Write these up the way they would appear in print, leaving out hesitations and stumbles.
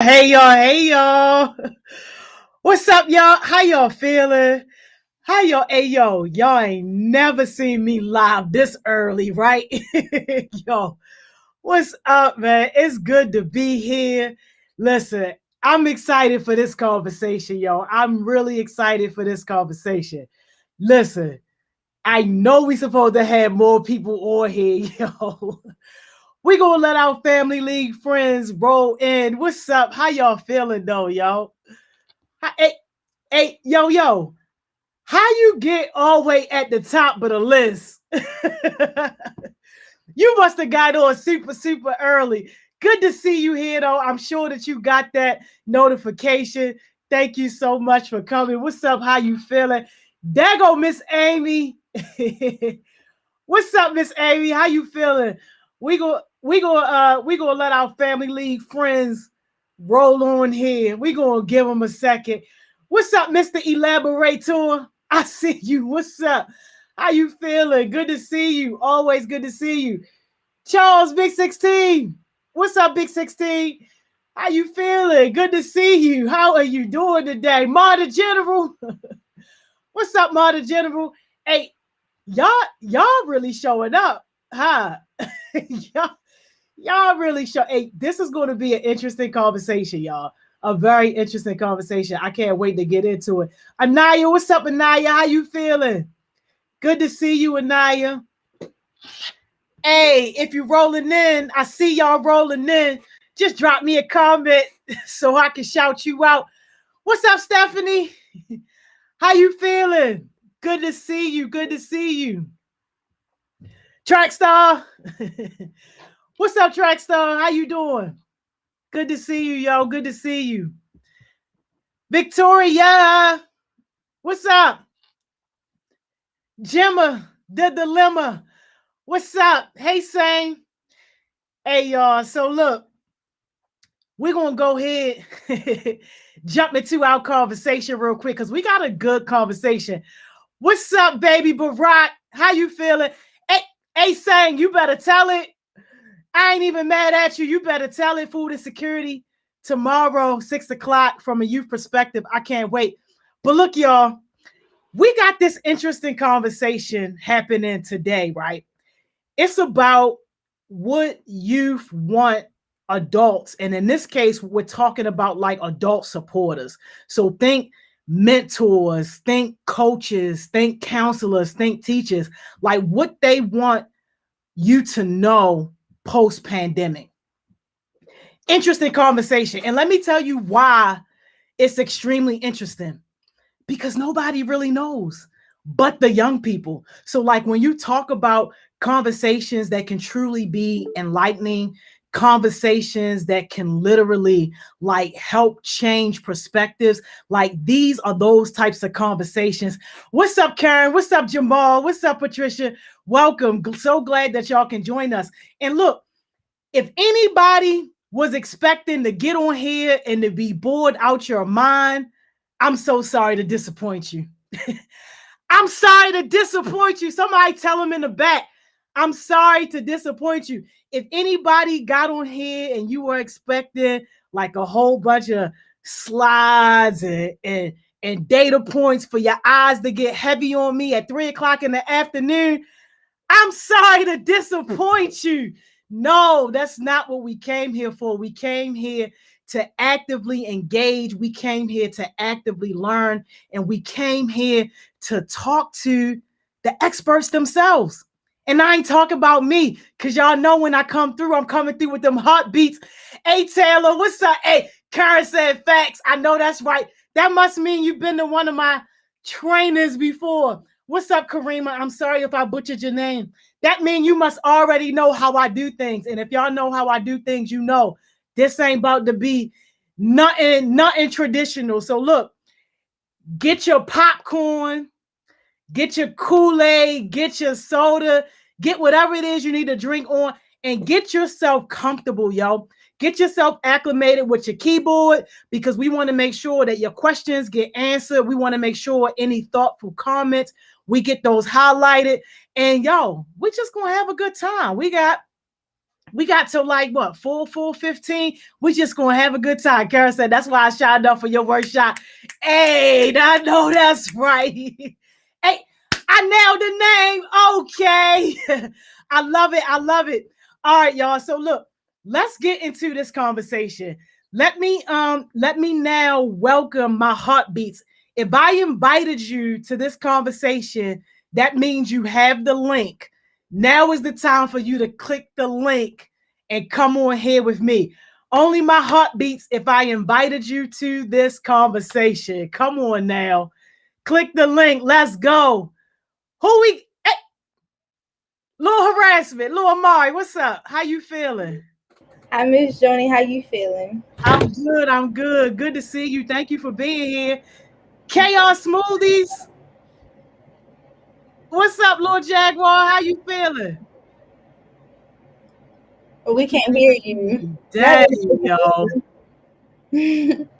Hey y'all. What's up, y'all? How y'all feeling? How y'all? Hey y'all ain't never seen me live this early, right? Yo, what's up, man? It's good to be here. Listen, I'm excited for this conversation, yo. I'm really excited for this conversation. Listen, I know we supposed to have more people on here, yo. We gonna let our family league friends roll in. What's up? How y'all feeling though, yo? Hey, yo. How you get all the way at the top of the list? You must have got on super early. Good to see you here, though. I'm sure that you got that notification. Thank you so much for coming. What's up? How you feeling? There go Miss Amy. What's up, Miss Amy? How you feeling? We gonna let our family league friends roll on here. We gonna give them a second. What's up, Mr. Elaborator? I see you. What's up? How you feeling? Good to see you. Always good to see you. Charles, Big 16. What's up, Big 16? How you feeling? Good to see you. How are you doing today? Marta General. What's up, Marta General? Hey, y'all really showing up, huh? y'all, y'all really show. Hey, this is going to be an interesting conversation, y'all. A very interesting conversation. I can't wait to get into it. Anaya, what's up, Anaya? How you feeling? Good to see you, Anaya. Hey, if you're rolling in, I see y'all rolling in. Just drop me a comment so I can shout you out. What's up, Stephanie? How you feeling? Good to see you. Good to see you. Trackstar. What's up, Trackstar? How you doing? Good to see you, yo. Good to see you. Victoria. What's up? Gemma, the dilemma. What's up? Hey, Sane. Hey, y'all. So, look, we're going to go ahead, jump into our conversation real quick because we got a good conversation. What's up, baby Barack? How you feeling? Hey, Sang, you better tell it. I ain't even mad at you. You better tell it. Food insecurity tomorrow, 6 o'clock from a youth perspective. I can't wait. But look, y'all, we got this interesting conversation happening today, right? It's about what youth want adults. And in this case, we're talking about like adult supporters. So think mentors, think coaches, think counselors, think teachers, like what they want you to know post-pandemic. Interesting conversation. And let me tell you why it's extremely interesting. Because nobody really knows but the young people. So like when you talk about conversations that can truly be enlightening, conversations that can literally like help change perspectives, like these are those types of conversations. What's up, Karen? What's up, Jamal? What's up, Patricia? Welcome. So glad that y'all can join us. And look, if anybody was expecting to get on here and to be bored out your mind, I'm so sorry to disappoint you. I'm sorry to disappoint you. Somebody tell them in the back, I'm sorry to disappoint you. If anybody got on here and you were expecting like a whole bunch of slides and data points for your eyes to get heavy on me at 3 o'clock in the afternoon, I'm sorry to disappoint you. No, that's not what we came here for. We came here to actively engage. We came here to actively learn. And we came here to talk to the experts themselves. And I ain't talking about me, because y'all know when I come through, I'm coming through with them heartbeats. Hey, Taylor, what's up? Hey, Karen said facts. I know that's right. That must mean you've been to one of my trainers before. What's up, Karima? I'm sorry if I butchered your name. That means you must already know how I do things. And if y'all know how I do things, you know this ain't about to be nothing traditional. So look, get your popcorn, get your Kool-Aid, get your soda, get whatever it is you need to drink on, and get yourself comfortable, yo. Get yourself acclimated with your keyboard, because we want to make sure that your questions get answered. We want to make sure any thoughtful comments, we get those highlighted. And yo, we're just going to have a good time. We got We got to like what 4:15. We just gonna have a good time. Kara said that's why I shot up for your workshop. Hey, I know that's right. Hey, I nailed the name. Okay. I love it. I love it. All right, y'all. So look, let's get into this conversation. Let me now welcome my heartbeats. If I invited you to this conversation, that means you have the link. Now is the time for you to click the link and come on here with me. Only my heart beats if I invited you to this conversation. Come on now. Click the link. Let's go. Who we hey, Little Harassment, Little Amari, what's up? How you feeling? Hi, Miss Joni. How you feeling? I'm good. I'm good. Good to see you. Thank you for being here. Chaos Smoothies. What's up, Lord Jaguar? How you feeling? We can't hear you. Dang, yo.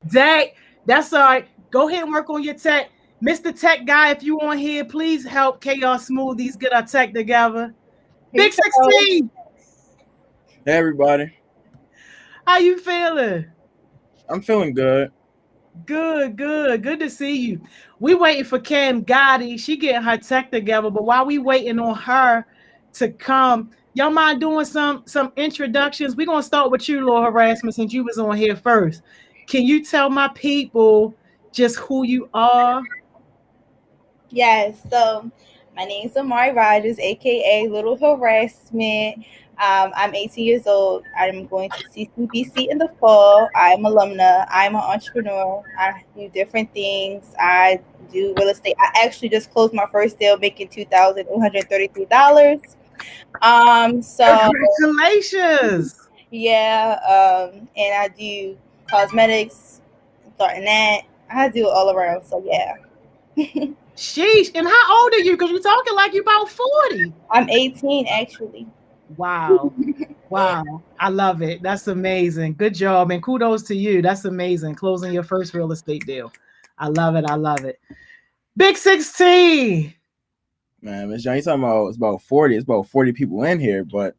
Dang. That's all right. Go ahead and work on your tech. Mr. Tech Guy, if you on here, please help Chaos Smoothies get our tech together. Big 16. Hey, everybody. How you feeling? I'm feeling good. Good to see you. We waiting for Cam Gotti. She getting her tech together, but while we waiting on her to come, y'all mind doing some introductions? We're gonna start with you, Lord Harassment, since you was on here first. Can you tell my people just who you are? Yes. So, my name is Amari Rogers, aka Little Harassment. I'm 18 years old. I'm going to CCBC in the fall. I'm alumna. I'm an entrepreneur. I do different things. I do real estate. I actually just closed my first deal, making $2,133. So Congratulations. yeah. And I do cosmetics, starting that. I do it all around. So yeah. Sheesh. And how old are you? Because you're talking like you're about 40. I'm 18 actually. Wow. Wow. I love it. That's amazing. Good job. And kudos to you. That's amazing. Closing your first real estate deal. I love it. I love it. Big 16. Man, Miss John, you talking about it's about 40. It's about 40 people in here, but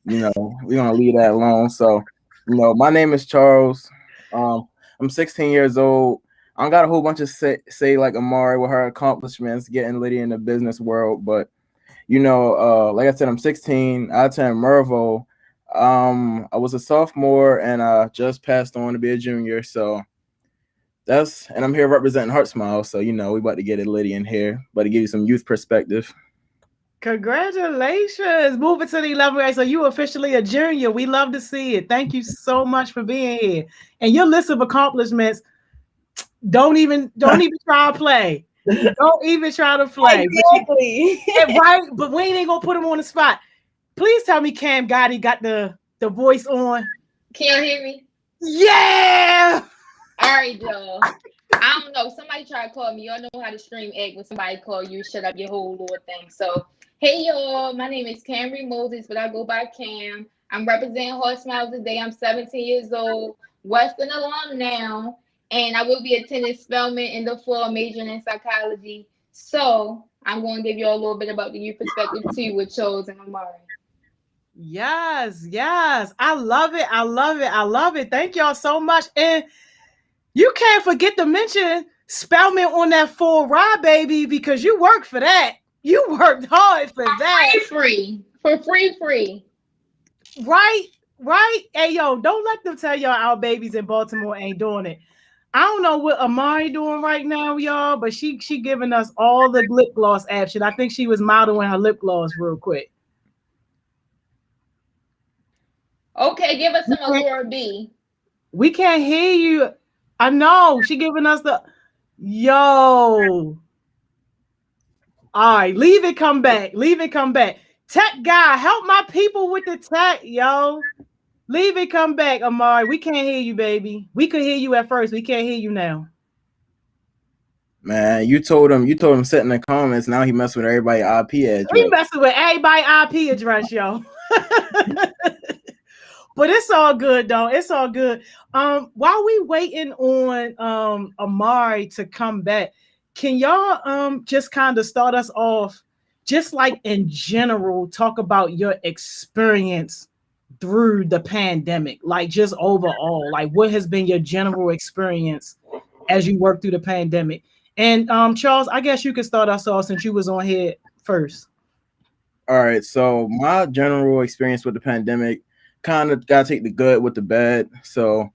we're gonna leave that alone. So, my name is Charles. I'm 16 years old. I got a whole bunch of say like Amari with her accomplishments, getting Liddy in the business world, but like I said, I'm 16. I attend Mervo. I was a sophomore and I just passed on to be a junior. So and I'm here representing Heart Smile. So, we about to get it Liddy in here, but to give you some youth perspective. Congratulations. Moving to the 11th grade. So you officially a junior. We love to see it. Thank you so much for being here. And your list of accomplishments, don't even try to play. Don't even try to play. Exactly. Right? But we ain't gonna put him on the spot. Please tell me Cam Gotti got the voice on. Can you hear me? Yeah. All right, y'all. I don't know. Somebody tried to call me. Y'all know how to stream egg when somebody call you, shut up your whole little thing. So, hey, y'all. My name is Camry Moses, but I go by Cam. I'm representing Heart Smiles today. I'm 17 years old, Western alum now, and I will be attending Spelman in the fall, majoring in psychology. So, I'm going to give you all a little bit about the youth perspective too with Charles and Amari. Yes. I love it. I love it. Thank y'all so much. And you can't forget to mention Spellman on that full ride, baby, because you worked for that. You worked hard for that. Free. Right? Hey, yo, don't let them tell y'all our babies in Baltimore ain't doing it. I don't know what Amari doing right now, y'all, but she giving us all the lip gloss action. I think she was modeling her lip gloss real quick. Okay, give us some Allura B. We can't hear you. I know. She giving us the yo. All right, leave it, come back. Tech guy, help my people with the tech, yo. Leave it, come back, Amari. We can't hear you, baby. We could hear you at first. We can't hear you now. Man, you told him sit in the comments. Now he messing with everybody IP address. We messing with everybody IP address, yo. But it's all good, though. It's all good. While we waiting on Amari to come back, can y'all just kind of start us off, just like in general, talk about your experience through the pandemic? Like just overall, like what has been your general experience as you work through the pandemic? And Charles, I guess you could start us off since you was on here first. All right, so my general experience with the pandemic, kind of got to take the good with the bad. So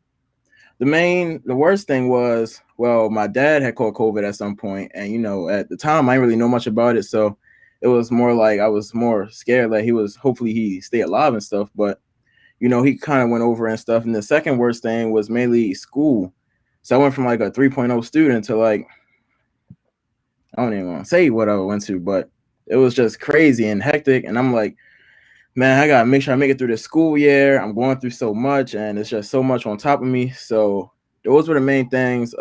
the worst thing was, well, my dad had caught COVID at some point, and at the time I didn't really know much about it, so it was more like I was more scared that hopefully he stay alive and stuff. But he kind of went over and stuff. And the second worst thing was mainly school. So I went from like a 3.0 student to like, I don't even want to say what I went to, but it was just crazy and hectic. And I'm like, man, I gotta make sure I make it through the school year. I'm going through so much, and it's just so much on top of me. So those were the main things.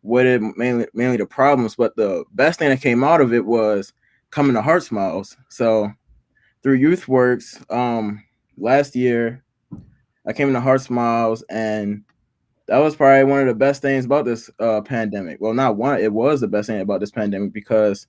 What it mainly the problems, but the best thing that came out of it was coming to Heart Smiles. So through YouthWorks, last year I came into Heart Smiles, and that was probably one of the best things about this pandemic. Well, not one, it was the best thing about this pandemic, because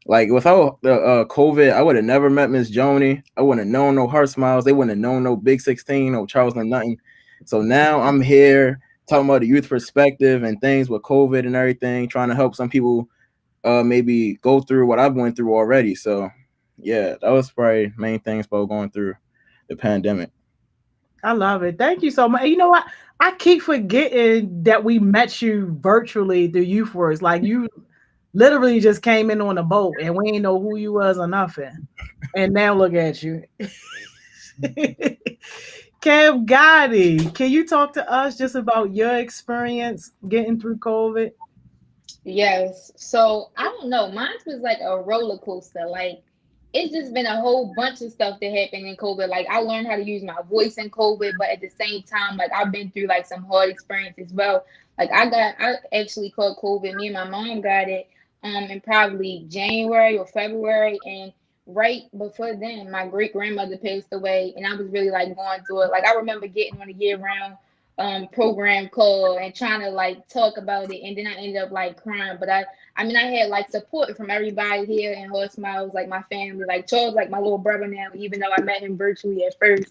like without the COVID, I would have never met Miss Joni. I wouldn't have known no Heart Smiles. They wouldn't have known no Big 16, no Charles, no nothing. So now I'm here talking about the youth perspective and things with COVID and everything, trying to help some people maybe go through what I've went through already. So yeah, that was probably main things about going through the pandemic. I love it. Thank you so much. You know what? I keep forgetting that we met you virtually through YouthWorks. Like you literally just came in on a boat and we didn't know who you was or nothing. And now look at you. Cam Gotti, can you talk to us just about your experience getting through COVID? Yes. So I don't know. Mine was like a roller coaster. Like it's just been a whole bunch of stuff that happened in COVID. Like I learned how to use my voice in COVID, but at the same time, like I've been through like some hard experience as well. Like I actually caught COVID. Me and my mom got it in probably January or February, and right before then, my great grandmother passed away, and I was really like going through it. Like I remember getting on a year round program call and trying to like talk about it, and then I ended up like crying. But I mean I had like support from everybody here in Heart Smiles, like my family, like Charles, like my little brother now, even though I met him virtually at first.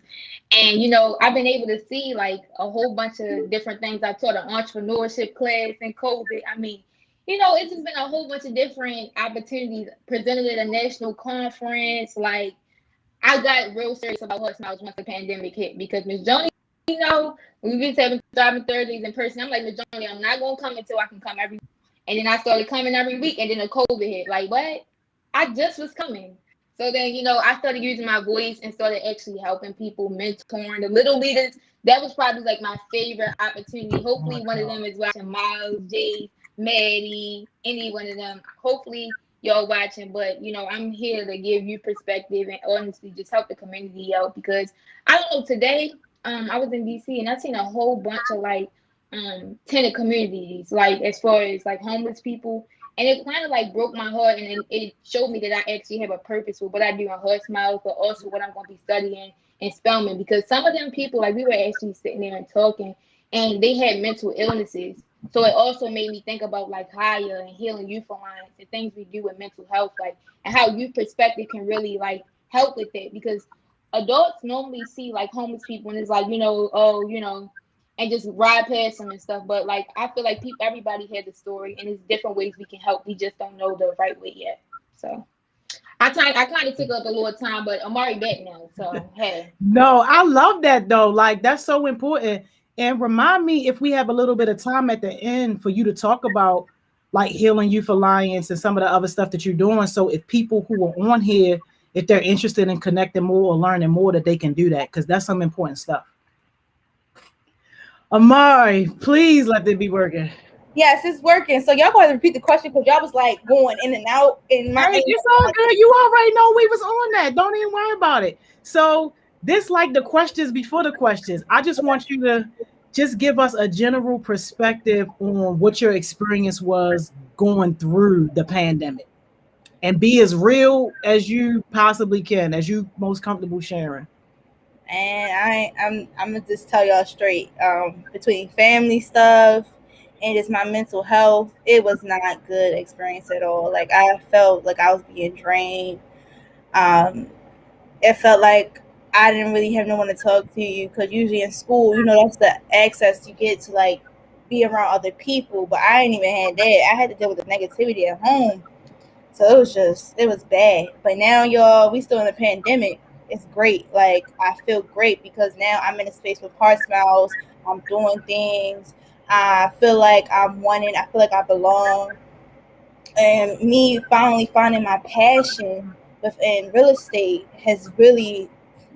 And I've been able to see like a whole bunch of different things. I taught an entrepreneurship class in COVID. I mean, it's just been a whole bunch of different opportunities presented at a national conference. Like I got real serious about Heart Smiles once the pandemic hit, because Miss Joni, we've been having driving Thursdays in person. I'm like, Miss Joni, I'm not gonna come until I can come every week. And then I started coming every week, and then the COVID hit. Like what? I just was coming. So then, I started using my voice and started actually helping people, mentoring the little leaders. That was probably like my favorite opportunity. Hopefully one of them is watching, Miles, Jay, Maddie, any one of them. Hopefully y'all watching, but I'm here to give you perspective and honestly just help the community out, because I don't know, today I was in DC and I seen a whole bunch of like tenant communities, like as far as like homeless people, and it kind of like broke my heart, and it showed me that I actually have a purpose for what I do in Heart Smiles, but also what I'm going to be studying in Spelman, because some of them people, like we were actually sitting there and talking, and they had mental illnesses. So it also made me think about like Higher and Healing Youth Alliance and things we do with mental health, like, and how youth perspective can really like help with it, because adults normally see like homeless people and it's like, and just ride past them and stuff. But like, I feel like everybody has a story, and there's different ways we can help. We just don't know the right way yet. So I kind of took up a little time, but I'm already back now. So hey. No, I love that though. Like that's so important. And remind me if we have a little bit of time at the end for you to talk about like Healing Youth Alliance and some of the other stuff that you're doing. So if people who are on here, if they're interested in connecting more or learning more, that they can do that, because that's some important stuff. Amari, please let it be working. Yes, it's working. So y'all going to repeat the question, because y'all was like going in and out in my. Hey, it's all good. You already know we was on that. Don't even worry about it. So this like the questions before the questions. I just want you to just give us a general perspective on what your experience was going through the pandemic, and be as real as you possibly can, as you most comfortable sharing. And I'm gonna just tell y'all straight, between family stuff and just my mental health, it was not a good experience at all. Like I felt like I was being drained. It felt like I didn't really have no one to talk to you, because usually in school, you know, that's the access you get to like be around other people. But I ain't even had that. I had to deal with the negativity at home. So it was bad. But now, y'all, we still in the pandemic. It's great. Like, I feel great because now I'm in a space with Heart Smiles. I'm doing things. I feel like I'm wanted. I feel like I belong. And me finally finding my passion within real estate has really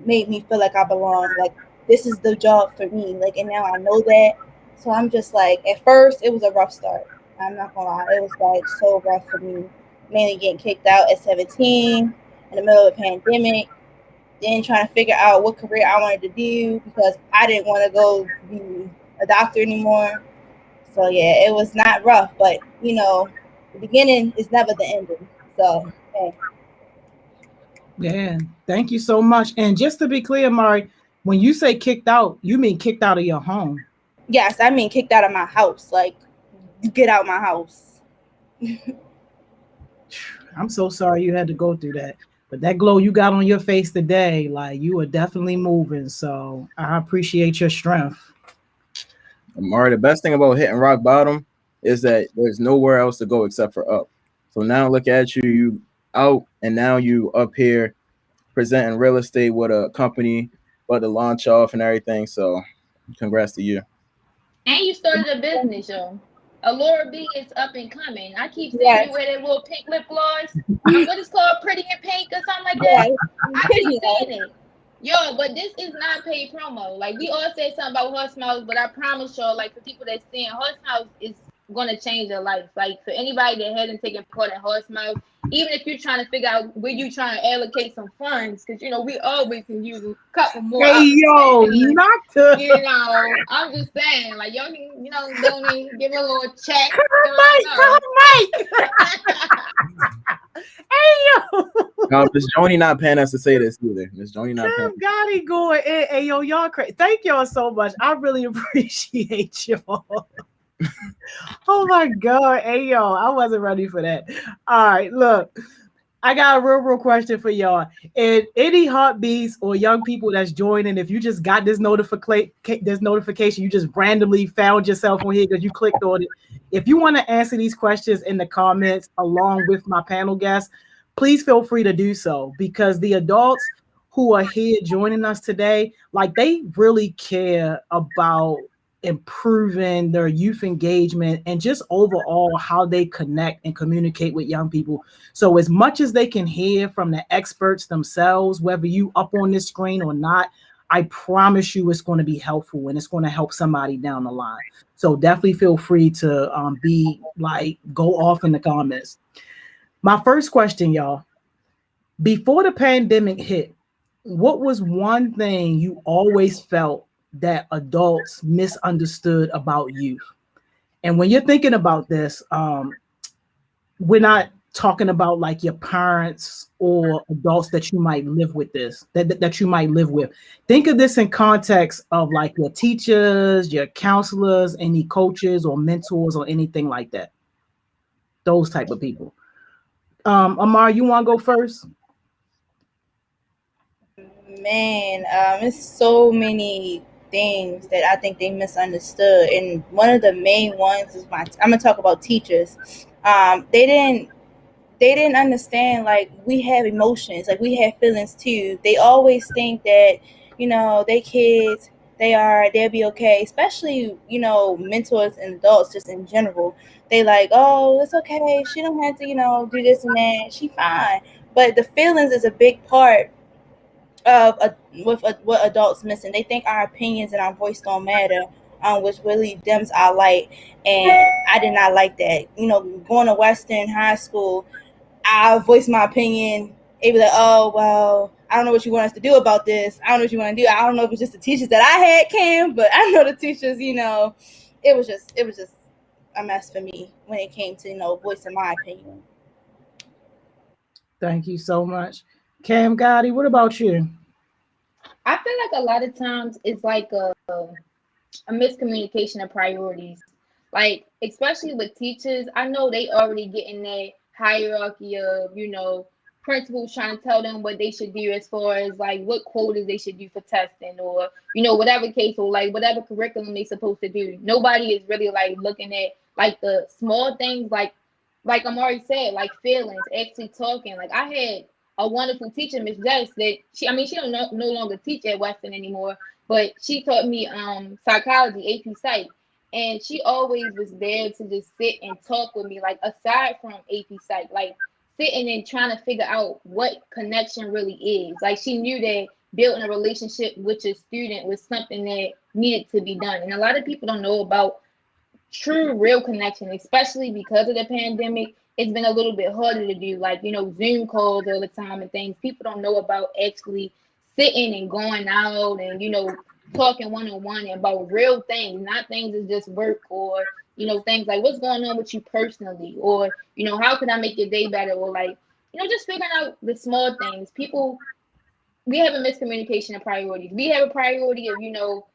made me feel like I belong. Like, this is the job for me. Like, and now I know that. So I'm just like, at first it was a rough start. I'm not gonna lie, it was like so rough for me. Mainly getting kicked out at 17 in the middle of a pandemic, then trying to figure out what career I wanted to do because I didn't want to go be a doctor anymore. So yeah, it was not rough, but you know, the beginning is never the ending. So hey. Yeah, thank you so much. And just to be clear, Mari, when you say kicked out, you mean kicked out of your home. Yes, I mean kicked out of my house. Like, get out my house. I'm so sorry you had to go through that. But that glow you got on your face today, like you are definitely moving. So I appreciate your strength. Amari, the best thing about hitting rock bottom is that there's nowhere else to go except for up. So now look at you, you out, and now you up here presenting real estate with a company, but to launch off and everything. So congrats to you. And you started a business, yo. Allura B is up and coming. I keep seeing you Yes. with that little pink lip gloss. What is called Pretty in Pink or something like that. Yes. I keep Yes. seeing it. Yo, but this is not paid promo. Like, we all said something about Horse Smiles, but I promise y'all, like, for people that's seeing Horse Smiles is gonna change their life. Like, for anybody that hasn't taken part in Horse Smiles, even if you're trying to figure out where you're trying to allocate some funds, because you know we always can use a couple more Hey yo, opportunities. not to You know, I'm just saying, like, y'all can, you know, donate, give a little check. Mike. Hey yo. No, Miss Joni not paying us to say this either. Miss Joni not paying. Gotti going. Hey yo, y'all crazy. Thank y'all so much. I really appreciate y'all. Oh my god. Hey yo, I wasn't ready for that. All right, look. I got a real question for y'all. And any heartbeats or young people that's joining, if you just got this notification, you just randomly found yourself on here because you clicked on it. If you want to answer these questions in the comments along with my panel guests, please feel free to do so, because the adults who are here joining us today, like, they really care about improving their youth engagement and just overall how they connect and communicate with young people. So as much as they can hear from the experts themselves, whether you up on this screen or not, I promise you it's going to be helpful and it's going to help somebody down the line. So definitely feel free to go off in the comments. My first question, y'all, before the pandemic hit, what was one thing you always felt that adults misunderstood about youth? And when you're thinking about this, we're not talking about like your parents or adults that you might live with that you might live with. Think of this in context of like your teachers, your counselors, any coaches or mentors or anything like that. Those type of people. Amar, you want to go first? Man, it's so many things that I think they misunderstood, and one of the main ones is I'm gonna talk about teachers. They didn't understand, like, we have emotions, like we have feelings too. They always think that, you know, they kids, they'll be okay, especially, you know, mentors and adults just in general. They like, oh, it's okay, she don't have to, you know, do this and that, she fine. But the feelings is a big part of what adults missing. They think our opinions and our voice don't matter, which really dims our light. And I did not like that. You know, going to Western High School, I voiced my opinion. They be like, oh, well, I don't know what you want us to do about this. I don't know what you want to do. I don't know if it's just the teachers that I had, Cam, but I know the teachers, you know, it was just a mess for me when it came to, you know, voicing my opinion. Thank you so much. Cam Gotti, what about you? I feel like a lot of times it's like a miscommunication of priorities. Like, especially with teachers, I know they already getting that hierarchy of, you know, principals trying to tell them what they should do as far as like what quotas they should do for testing, or you know, whatever case, or like whatever curriculum they supposed to do. Nobody is really like looking at like the small things, like Amari said, like feelings, actually talking. Like I had a wonderful teacher, Miss Jess, that she don't no longer teach at Western anymore, but she taught me psychology, AP Psych. And she always was there to just sit and talk with me, like aside from AP Psych, like sitting and trying to figure out what connection really is. Like she knew that building a relationship with your student was something that needed to be done. And a lot of people don't know about true, real connection, especially because of the pandemic. It's been a little bit harder to do, like, you know, Zoom calls all the time and things. People don't know about actually sitting and going out and, you know, talking one-on-one about real things, not things that's just work, or, you know, things like what's going on with you personally, or, you know, how can I make your day better, or like, you know, just figuring out the small things. People, we have a miscommunication of priorities. We have a priority of, you know,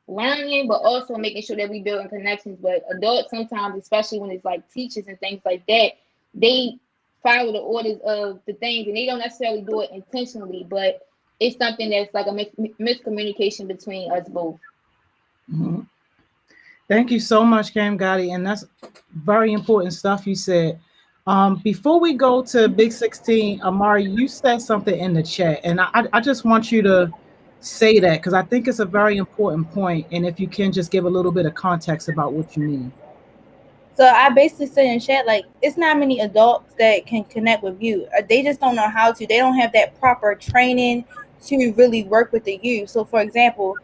learning, but also making sure that we building connections. But adults sometimes, especially when it's like teachers and things like that, they follow the orders of the things, and they don't necessarily do it intentionally, but it's something that's like a miscommunication between us both. Mm-hmm. Thank you so much, Cam Gotti, and that's very important stuff you said. Before we go to Big 16, Amari, you said something in the chat, and I just want you to say that because I think it's a very important point, and if you can just give a little bit of context about what you mean. So I basically said in chat, like, it's not many adults that can connect with you. They just don't know how to. They don't have that proper training to really work with the youth. So, for example,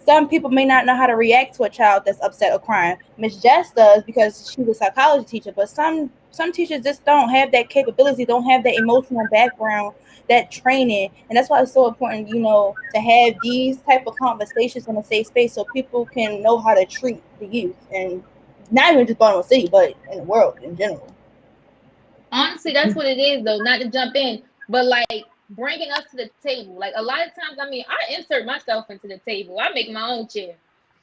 some people may not know how to react to a child that's upset or crying. Miss Jess does because she's a psychology teacher, but some teachers just don't have that capability, don't have that emotional background, that training. And that's why it's so important, you know, to have these type of conversations in a safe space so people can know how to treat the youth, and not even just Baltimore City, but in the world in general. Honestly, that's what it is, though. Not to jump in, but like bringing us to the table. Like a lot of times, I mean, I insert myself into the table. I make my own chair.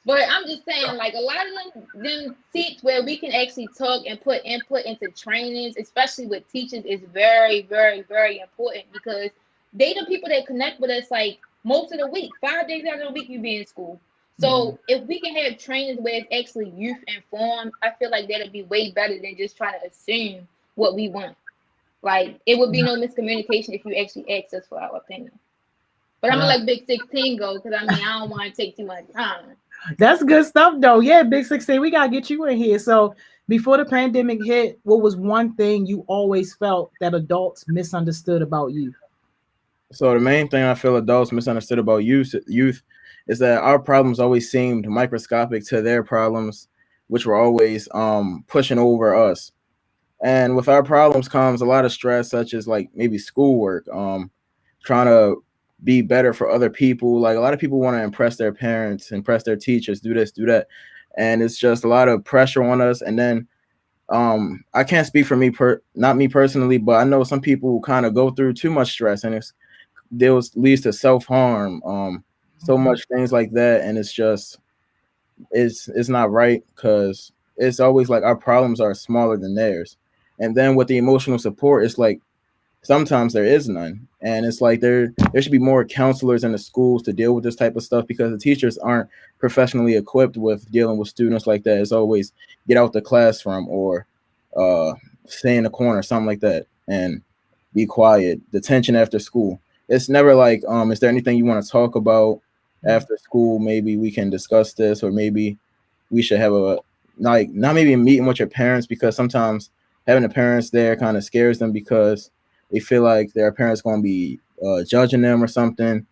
But I'm just saying, like a lot of them seats where we can actually talk and put input into trainings, especially with teachers, is very, very, very important, because they the people that connect with us like most of the week. 5 days out of the week you be in school. So if we can have trainings where it's actually youth informed, I feel like that'd be way better than just trying to assume what we want. Like it would be no miscommunication if you actually ask us for our opinion. But I'm gonna let Big 16 go, because I mean I don't want to take too much time. That's good stuff though. Yeah, Big 16, we gotta get you in here. So before the pandemic hit, what was one thing you always felt that adults misunderstood about you? So the main thing I feel adults misunderstood about youth is that our problems always seemed microscopic to their problems, which were always pushing over us. And with our problems comes a lot of stress, such as like maybe schoolwork, trying to be better for other people. Like a lot of people want to impress their parents, impress their teachers, do this, do that. And it's just a lot of pressure on us. And then I can't speak for me, not me personally, but I know some people kind of go through too much stress, and leads to self-harm, so much things like that. And it's just, it's not right, because it's always like our problems are smaller than theirs. And then with the emotional support, it's like sometimes there is none. And it's like there should be more counselors in the schools to deal with this type of stuff, because the teachers aren't professionally equipped with dealing with students like that. It's always get out the classroom, or stay in the corner, something like that, and be quiet. Detention after school. It's never like, is there anything you want to talk about after school? Maybe we can discuss this, or maybe we should have not maybe a meeting with your parents, because sometimes having the parents there kind of scares them, because they feel like their parents going to be judging them or something.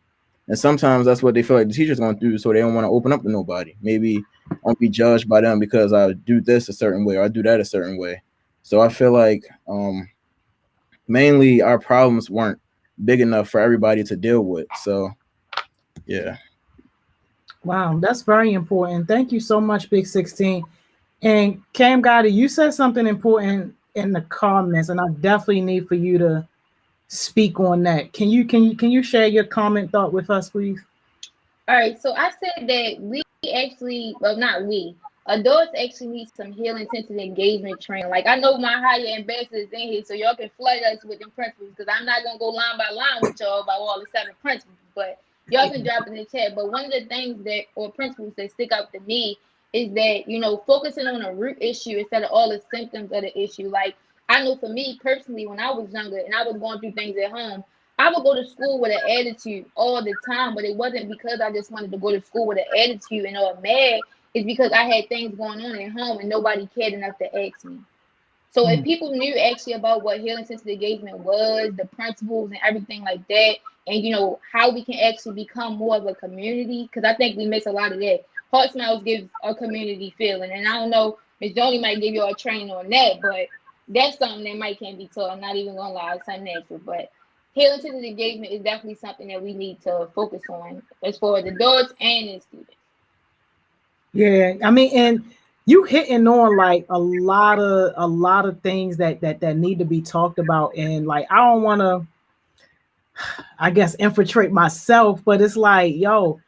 And sometimes that's what they feel like the teacher's going to do, so they don't want to open up to nobody. Maybe I'll be judged by them because I do this a certain way, or I do that a certain way. So I feel like mainly our problems weren't big enough for everybody to deal with. So, yeah. Wow, that's very important. Thank you so much, Big 16. And Cam Gotti, you said something important in the comments, and I definitely need for you to speak on that. Can you share your comment thought with us, please? All right, so I said that we actually, well, not we, adults actually need some healing sensitive engagement training. Like I know my higher ambassadors in here, so y'all can flood us with them principles because I'm not gonna go line by line with y'all about all the 7 principles, but y'all can drop in the chat. But one of the things that or principles that stick out to me is that focusing on a root issue instead of all the symptoms of the issue. Like I know for me personally, when I was younger and I was going through things at home, I would go to school with an attitude all the time, but it wasn't because I just wanted to go to school with an attitude and all mad. It's because I had things going on at home and nobody cared enough to ask me. So if people knew actually about what healing sensitive engagement was, the principles and everything like that, and how we can actually become more of a community, because I think we miss a lot of that. Heart Smiles gives a community feeling, and I don't know, Ms. Joni might give you a training on that, but that's something that might can't be taught. I'm not even gonna lie, it's unnatural, but healing sensitive engagement is definitely something that we need to focus on as far as adults and as students. Yeah, I mean, and you hitting on like a lot of things that need to be talked about, and like I don't want to, I guess, infiltrate myself, but it's like, yo,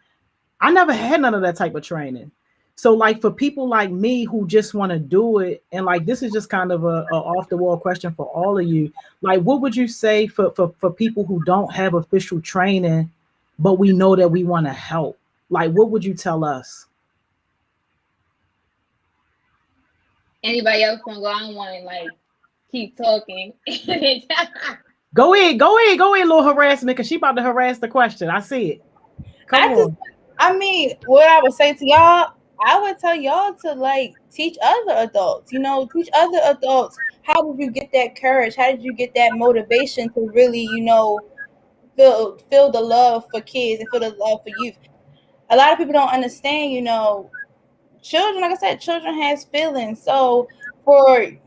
I never had none of that type of training. So like for people like me who just want to do it, and like this is just kind of a off the wall question for all of you. Like, what would you say for people who don't have official training, but we know that we want to help? Like, what would you tell us? Anybody else want to go? I don't want to like keep talking. Go ahead, little harassment, because she about to harass the question. I see it. Come on. I mean, what I would say to y'all, I would tell y'all to like teach other adults, teach other adults how did you get that courage? How did you get that motivation to really, feel the love for kids and feel the love for youth? A lot of people don't understand, children, like I said, children has feelings. So okay,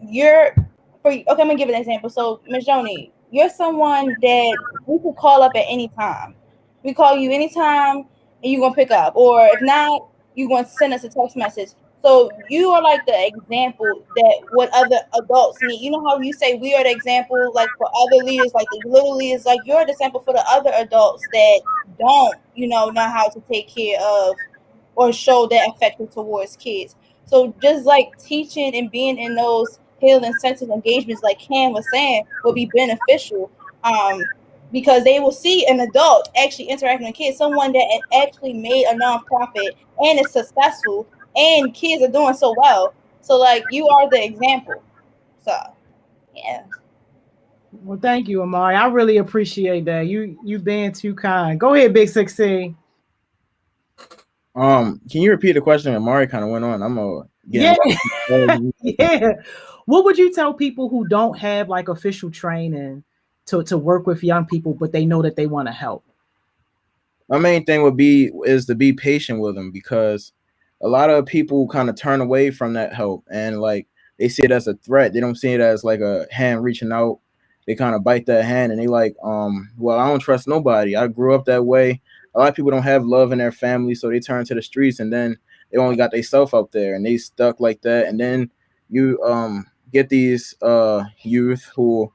I'm gonna give an example. So Ms. Joni, you're someone that we could call up at any time. We call you anytime and you're gonna pick up. Or if not, you're gonna send us a text message. So you are like the example that what other adults need. You know how you say we are the example, like for other leaders, like the little leaders, like you're the example for the other adults that don't, know how to take care of or show that affection towards kids. So just like teaching and being in those healing sensitive engagements, like Cam was saying, will be beneficial. Because they will see an adult actually interacting with kids, someone that actually made a nonprofit and is successful, and kids are doing so well. So like you are the example. So yeah. Well, thank you, Amari. I really appreciate that. You being too kind. Go ahead, Big 16. Can you repeat the question? Amari kind of went on. Yeah. What would you tell people who don't have like official training to work with young people, but they know that they want to help? My main thing is to be patient with them, because a lot of people kind of turn away from that help, and like they see it as a threat. They don't see it as like a hand reaching out. They kind of bite that hand and they like, well, I don't trust nobody. I grew up that way. A lot of people don't have love in their family, so they turn to the streets, and then they only got themselves out there and they stuck like that. And then you get these youth who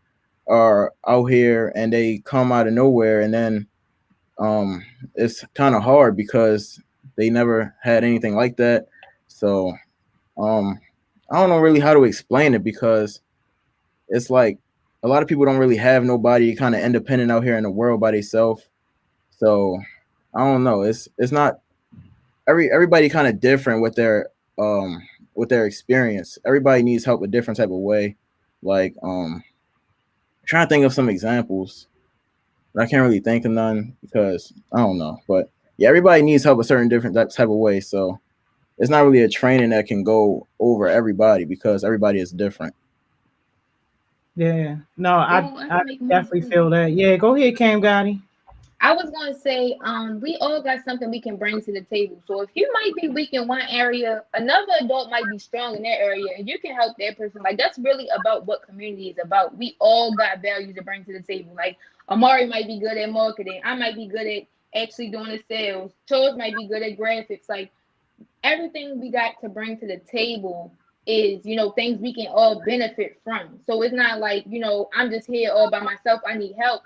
are out here and they come out of nowhere, and then it's kind of hard because they never had anything like that. So I don't know really how to explain it, because it's like a lot of people don't really have nobody kind of independent out here in the world by themselves. So I don't know. It's not everybody kind of different with their experience. Everybody needs help a different type of way. Like trying to think of some examples. I can't really think of none because I don't know. But yeah, everybody needs help a certain different type of way. So it's not really a training that can go over everybody because everybody is different. Yeah. No, I definitely feel that. Yeah, go ahead, Cam Gotti. I was going to say, we all got something we can bring to the table. So if you might be weak in one area, another adult might be strong in that area, and you can help that person. Like, that's really about what community is about. We all got values to bring to the table. Like, Amari might be good at marketing. I might be good at actually doing the sales. Charles might be good at graphics. Like, everything we got to bring to the table is, things we can all benefit from. So it's not like, I'm just here all by myself. I need help.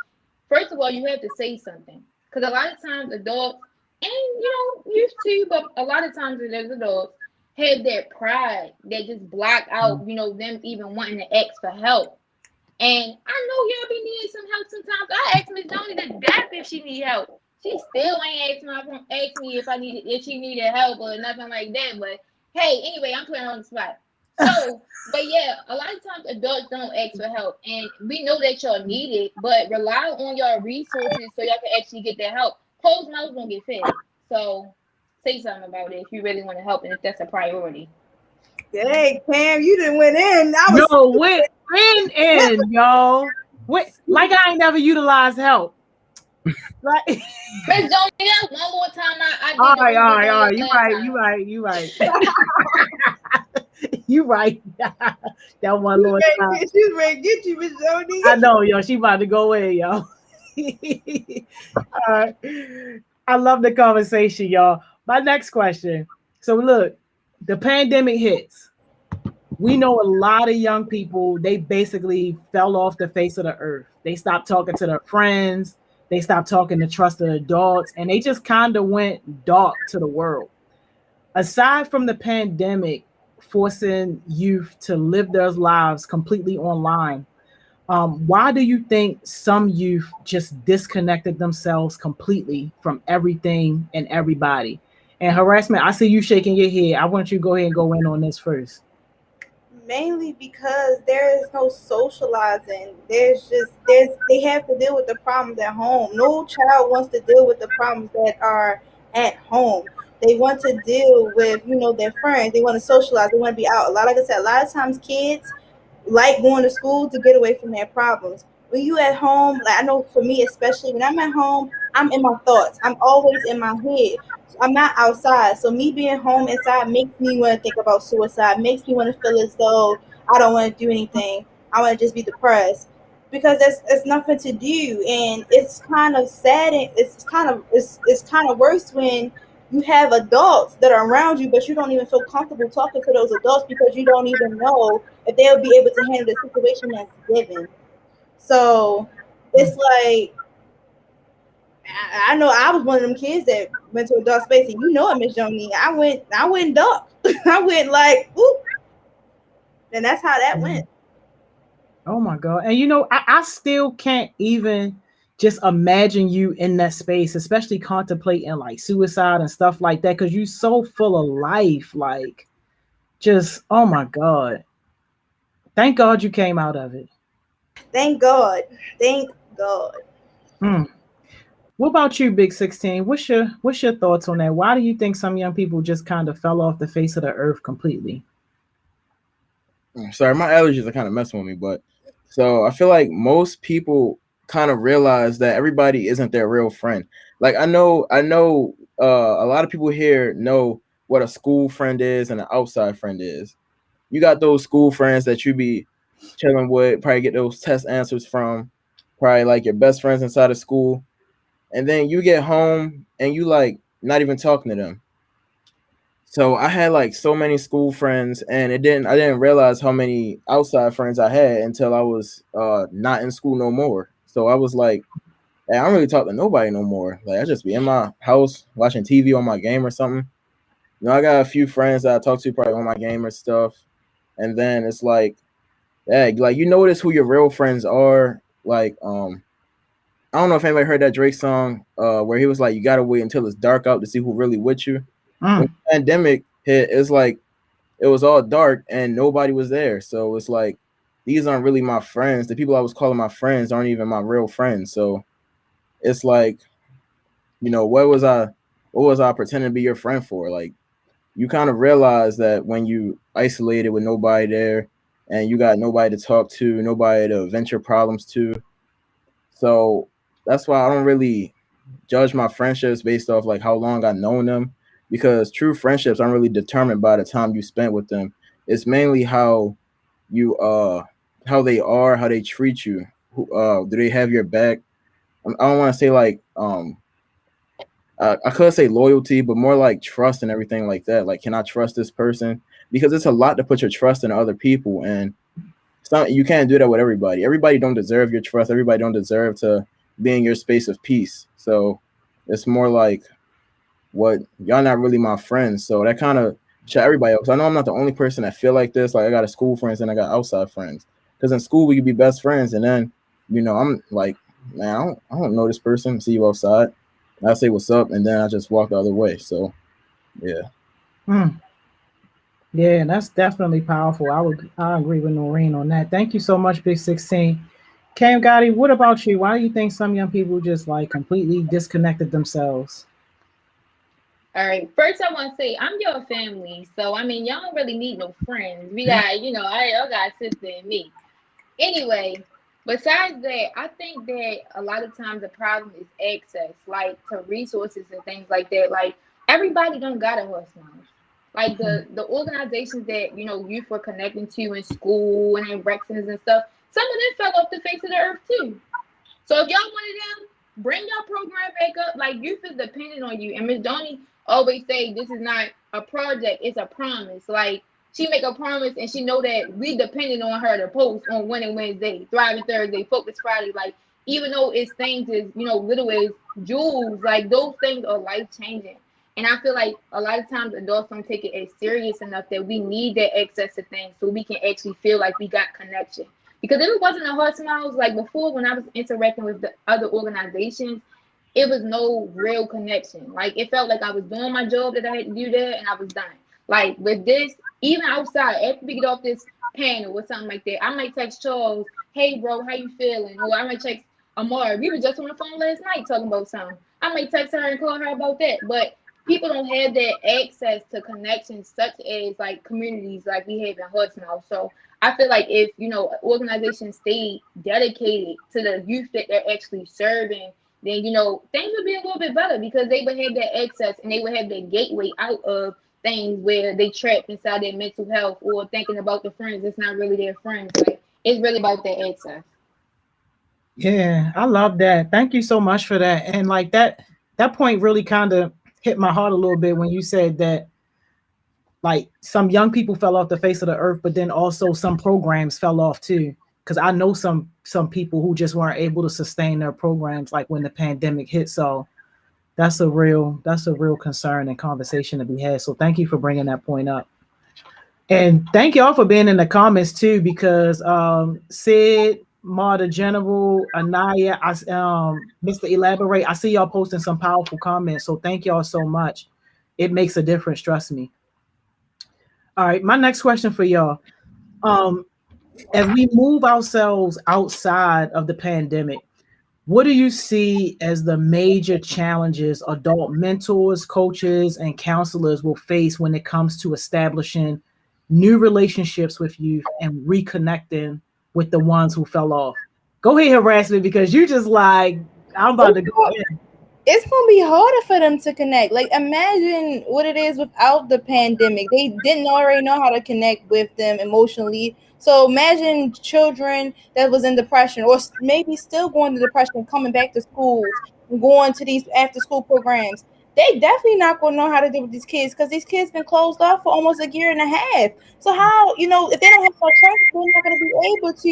First of all, you have to say something, because a lot of times adults, and used to, but a lot of times there's adults have that pride that just block out, you know, them even wanting to ask for help. And I know y'all be needing some help sometimes. I asked Miss Johnny to death if she need help. She still ain't asked me if she needed help or nothing like that. But hey, anyway, I'm putting her on the spot. So, but yeah, a lot of times adults don't ask for help, and we know that y'all need it, but rely on your resources so y'all can actually get that help. Closed mouths don't get fed. So say something about it if you really want to help and if that's a priority. Hey, Cam, you didn't went in. Went in, y'all. Like I ain't never utilized help. Like, Miss Johnny, one more time. I all right. You right. You right. That one more time. She's ready to get you, Miss Johnny. I know, yo. She about to go in, yo. All right. I love the conversation, y'all. My next question. So look, the pandemic hits. We know a lot of young people, they basically fell off the face of the earth. They stopped talking to their friends. They stopped talking to trusted adults, and they just kind of went dark to the world. Aside from the pandemic forcing youth to live their lives completely online, why do you think some youth just disconnected themselves completely from everything and everybody? And Harassment, I see you shaking your head. I want you to go ahead and go in on this first. Mainly because there is no socializing. They have to deal with the problems at home. No child wants to deal with the problems that are at home. They want to deal with, their friends. They want to socialize. They want to be out. Like I said, a lot of times kids like going to school to get away from their problems. When you at home, like I know for me especially, when I'm at home, I'm in my thoughts. I'm always in my head. I'm not outside. So me being home inside makes me want to think about suicide, makes me want to feel as though I don't want to do anything. I want to just be depressed because it's nothing to do. And it's kind of sad. And it's kind of worse when you have adults that are around you, but you don't even feel comfortable talking to those adults because you don't even know if they'll be able to handle the situation that's given. So it's like, I know I was one of them kids that went to a dark space, and it, Miss Johnny. I went dark. I went like, oop. And that's how that went. Oh my God. And I still can't even just imagine you in that space, especially contemplating like suicide and stuff like that, because you're so full of life. Like, just, oh my God. Thank God you came out of it. Thank God. Thank God. What about you, Big 16? What's your thoughts on that? Why do you think some young people just kind of fell off the face of the earth completely? Sorry, my allergies are kind of messing with me, but so I feel like most people kind of realize that everybody isn't their real friend. Like I know a lot of people here know what a school friend is and an outside friend is. You got those school friends that you be chilling with, probably get those test answers from, probably like your best friends inside of school. And then you get home and you like not even talking to them. So I had like so many school friends, and I didn't realize how many outside friends I had until I was not in school no more. So I was like, hey, I don't really talk to nobody no more. Like I just be in my house watching TV on my game or something. I got a few friends that I talk to probably on my game or stuff. And then it's like, yeah, like you notice who your real friends are. Like I don't know if anybody heard that Drake song where he was like, you gotta wait until it's dark out to see who really with you. When the pandemic hit, it's like it was all dark and nobody was there. So it's like these aren't really my friends. The people I was calling my friends aren't even my real friends. So it's like, what was I pretending to be your friend for? Like you kind of realize that when you isolated with nobody there and you got nobody to talk to, nobody to vent your problems to. So that's why I don't really judge my friendships based off like how long I've known them, because true friendships aren't really determined by the time you spent with them. It's mainly how you how they are, how they treat you. Do they have your back? I don't want to say like I could say loyalty, but more like trust and everything like that. Like, can I trust this person? Because it's a lot to put your trust in other people, and you can't do that with everybody. Everybody don't deserve your trust. Everybody don't deserve to be in your space of peace. So it's more like, what, y'all not really my friends. So that kind of shout everybody out. 'Cause I know I'm not the only person that feel like this. Like I got a school friends and I got outside friends. Because in school we could be best friends, and then I'm like, man, I don't know this person. See you outside. I say what's up, and then I just walk the other way. So yeah. Yeah, that's definitely powerful. I agree with Noreen on that. Thank you so much, Big 16. Cam Gotti, what about you? Why do you think some young people just like completely disconnected themselves? All right. First, I want to say I'm your family, so I mean, y'all don't really need no friends. We got, I got sister and me. Anyway, besides that, I think that a lot of times the problem is access, like to resources and things like that. Like everybody don't got a horse now. Like the organizations that youth were connecting to in school and in Rexons and stuff, some of them fell off the face of the earth too. So if y'all wanted them, bring your program back up. Like youth is dependent on you. And Miss Donnie always say this is not a project, it's a promise. Like she make a promise and she know that we dependent on her to post on Winning Wednesday, Thriving Thursday, Focus Friday. Like even though it's things as little as jewels, like those things are life changing. And I feel like a lot of times adults don't take it as serious enough that we need that access to things so we can actually feel like we got connection. Because if it wasn't a Heart Smiles, like before when I was interacting with the other organizations, it was no real connection. Like it felt like I was doing my job that I had to do there and I was done. Like with this, even outside, after we get off this panel or something like that, I might text Charles, hey bro, how you feeling? Or I might text Amara. We were just on the phone last night talking about something. I might text her and call her about that. But people don't have that access to connections such as like communities like we have in Heart Smiles. So I feel like if organizations stay dedicated to the youth that they're actually serving, then things would be a little bit better because they would have that access and they would have that gateway out of things where they trapped inside their mental health or thinking about the friends. It's not really their friends. Like it's really about their access. Yeah, I love that. Thank you so much for that. And like that point really kind of hit my heart a little bit when you said that like some young people fell off the face of the earth, but then also some programs fell off too. Because I know some people who just weren't able to sustain their programs like when the pandemic hit. So that's a real concern and conversation to be had. So thank you for bringing that point up. And thank y'all for being in the comments too, because Sid, Marta General, Anaya, Mr. Elaborate, I see y'all posting some powerful comments. So thank y'all so much. It makes a difference, trust me. All right, my next question for y'all. As we move ourselves outside of the pandemic, what do you see as the major challenges adult mentors, coaches, and counselors will face when it comes to establishing new relationships with youth and reconnecting with the ones who fell off? Go ahead, Harassment, because you just like, I'm about to go in. It's gonna be harder for them to connect. Like imagine what it is without the pandemic. They didn't already know how to connect with them emotionally. So imagine children that was in depression or maybe still going to depression, coming back to schools, going to these after school programs. They definitely not gonna know how to deal with these kids because these kids been closed off for almost a year and a half. So how if they don't have no trust, they're not gonna be able to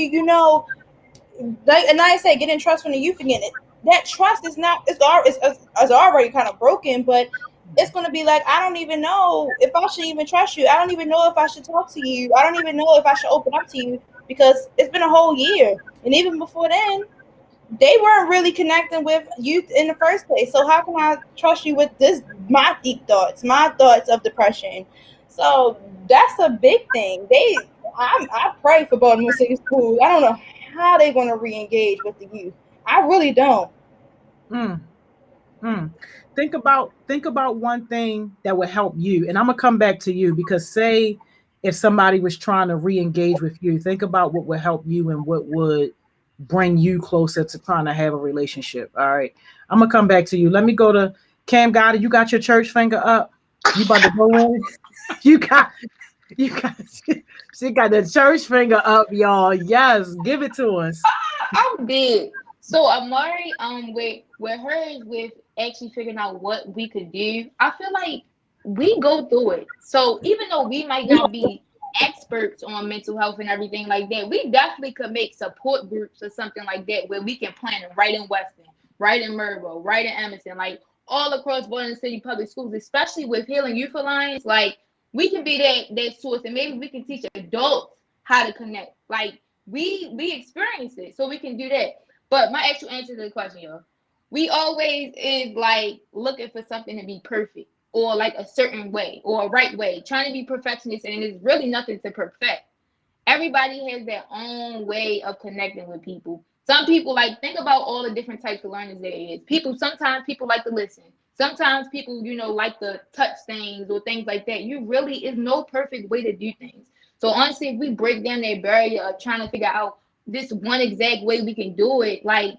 and I say getting trust from the youth again. That trust is not it's already kind of broken, but it's going to be like I don't even know if I should even trust you. I don't even know if I should talk to you. I don't even know if I should open up to you because it's been a whole year, and even before then they weren't really connecting with youth in the first place. So how can I trust you with my deep thoughts, my thoughts of depression? So that's a big thing. I pray for Baltimore City Schools. I don't know how they're going to re-engage with the youth. I really don't. Think about one thing that would help you, and I'm gonna come back to you because say if somebody was trying to re-engage with you, think about what would help you and what would bring you closer to trying to have a relationship. All right, I'm gonna come back to you. Let me go to Cam Gotti. You got your church finger up. You about to go in? You got she got the church finger up, y'all. Yes, give it to us. I'm big. So Amari, with hers with actually figuring out what we could do, I feel like we go through it. So even though we might not be experts on mental health and everything like that, we definitely could make support groups or something like that where we can plan it right in Weston, right in Murbo, right in Emerson, like all across Baltimore City public schools, especially with Healing Youth Alliance. Like we can be that source, and maybe we can teach adults how to connect. Like we experience it, so we can do that. But my actual answer to the question, y'all, we always is like looking for something to be perfect or like a certain way or a right way, trying to be perfectionist, and it's really nothing to perfect. Everybody has their own way of connecting with people. Some people like think about all the different types of learners there is. Sometimes people like to listen. Sometimes people, like to touch things or things like that. You really is no perfect way to do things. So honestly, if we break down that barrier of trying to figure out this one exact way we can do it, like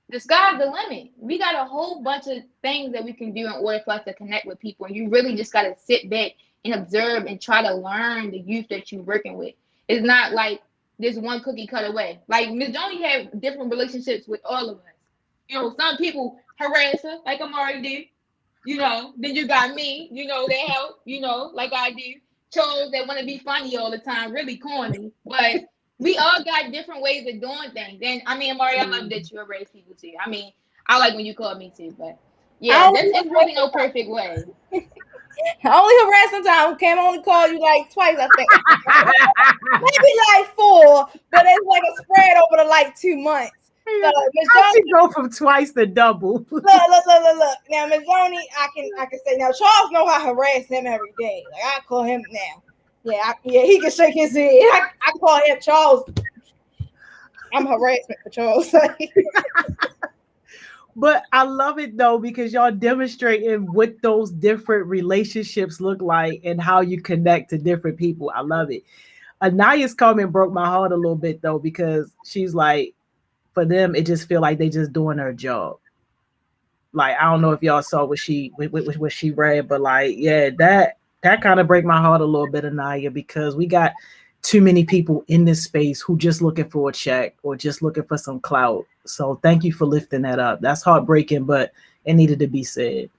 the sky's the limit. We got a whole bunch of things that we can do in order for us to connect with people. And you really just got to sit back and observe and try to learn the youth that you're working with. It's not like this one cookie cut away. Like Ms. Johnny had different relationships with all of us. Some people harass her like Amari did. Then you got me, that help, like I do. Trolls that want to be funny all the time, really corny. But we all got different ways of doing things. And I mean, Amari, I love that you harass people too. I mean, I like when you call me too, but yeah, it's really no perfect way. I only harass sometimes. Cam only call you like twice, I think. Maybe like 4, but it's like a spread over the like 2 months. So How she go from twice to double? Look. Now, Ms. Joni, I can say now. Charles know I harass him every day. Like I call him now. Yeah, he can shake his head. I call him Charles. I'm harassment for Charles. But I love it though, because y'all demonstrating what those different relationships look like and how you connect to different people. I love it. Anaya's comment broke my heart a little bit though, because she's like, for them, it just feel like they just doing their job. Like, I don't know if y'all saw what she read, but like, yeah, that kind of break my heart a little bit, Anaya, because we got too many people in this space who just looking for a check or just looking for some clout. So thank you for lifting that up. That's heartbreaking, but it needed to be said.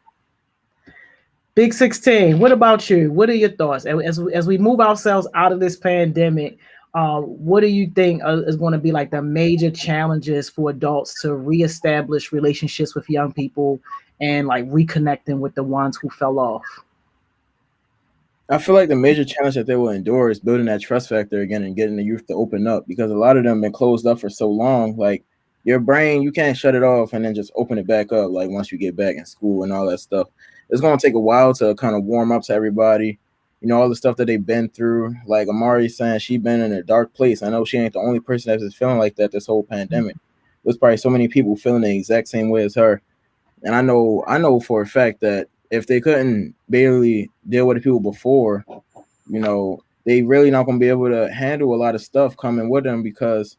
Big 16, what about you? What are your thoughts as we move ourselves out of this pandemic? What do you think is going to be like the major challenges for adults to reestablish relationships with young people and like reconnecting with the ones who fell off? I feel like the major challenge that they will endure is building that trust factor again and getting the youth to open up, because a lot of them have been closed up for so long. Like your brain, you can't shut it off and then just open it back up. Like once you get back in school and all that stuff, it's going to take a while to kind of warm up to everybody. All the stuff that they've been through. Like Amari saying, she's been in a dark place. I know she ain't the only person that's feeling like that this whole pandemic. There's probably so many people feeling the exact same way as her. And I know for a fact that if they couldn't barely deal with the people before, they really not going to be able to handle a lot of stuff coming with them, because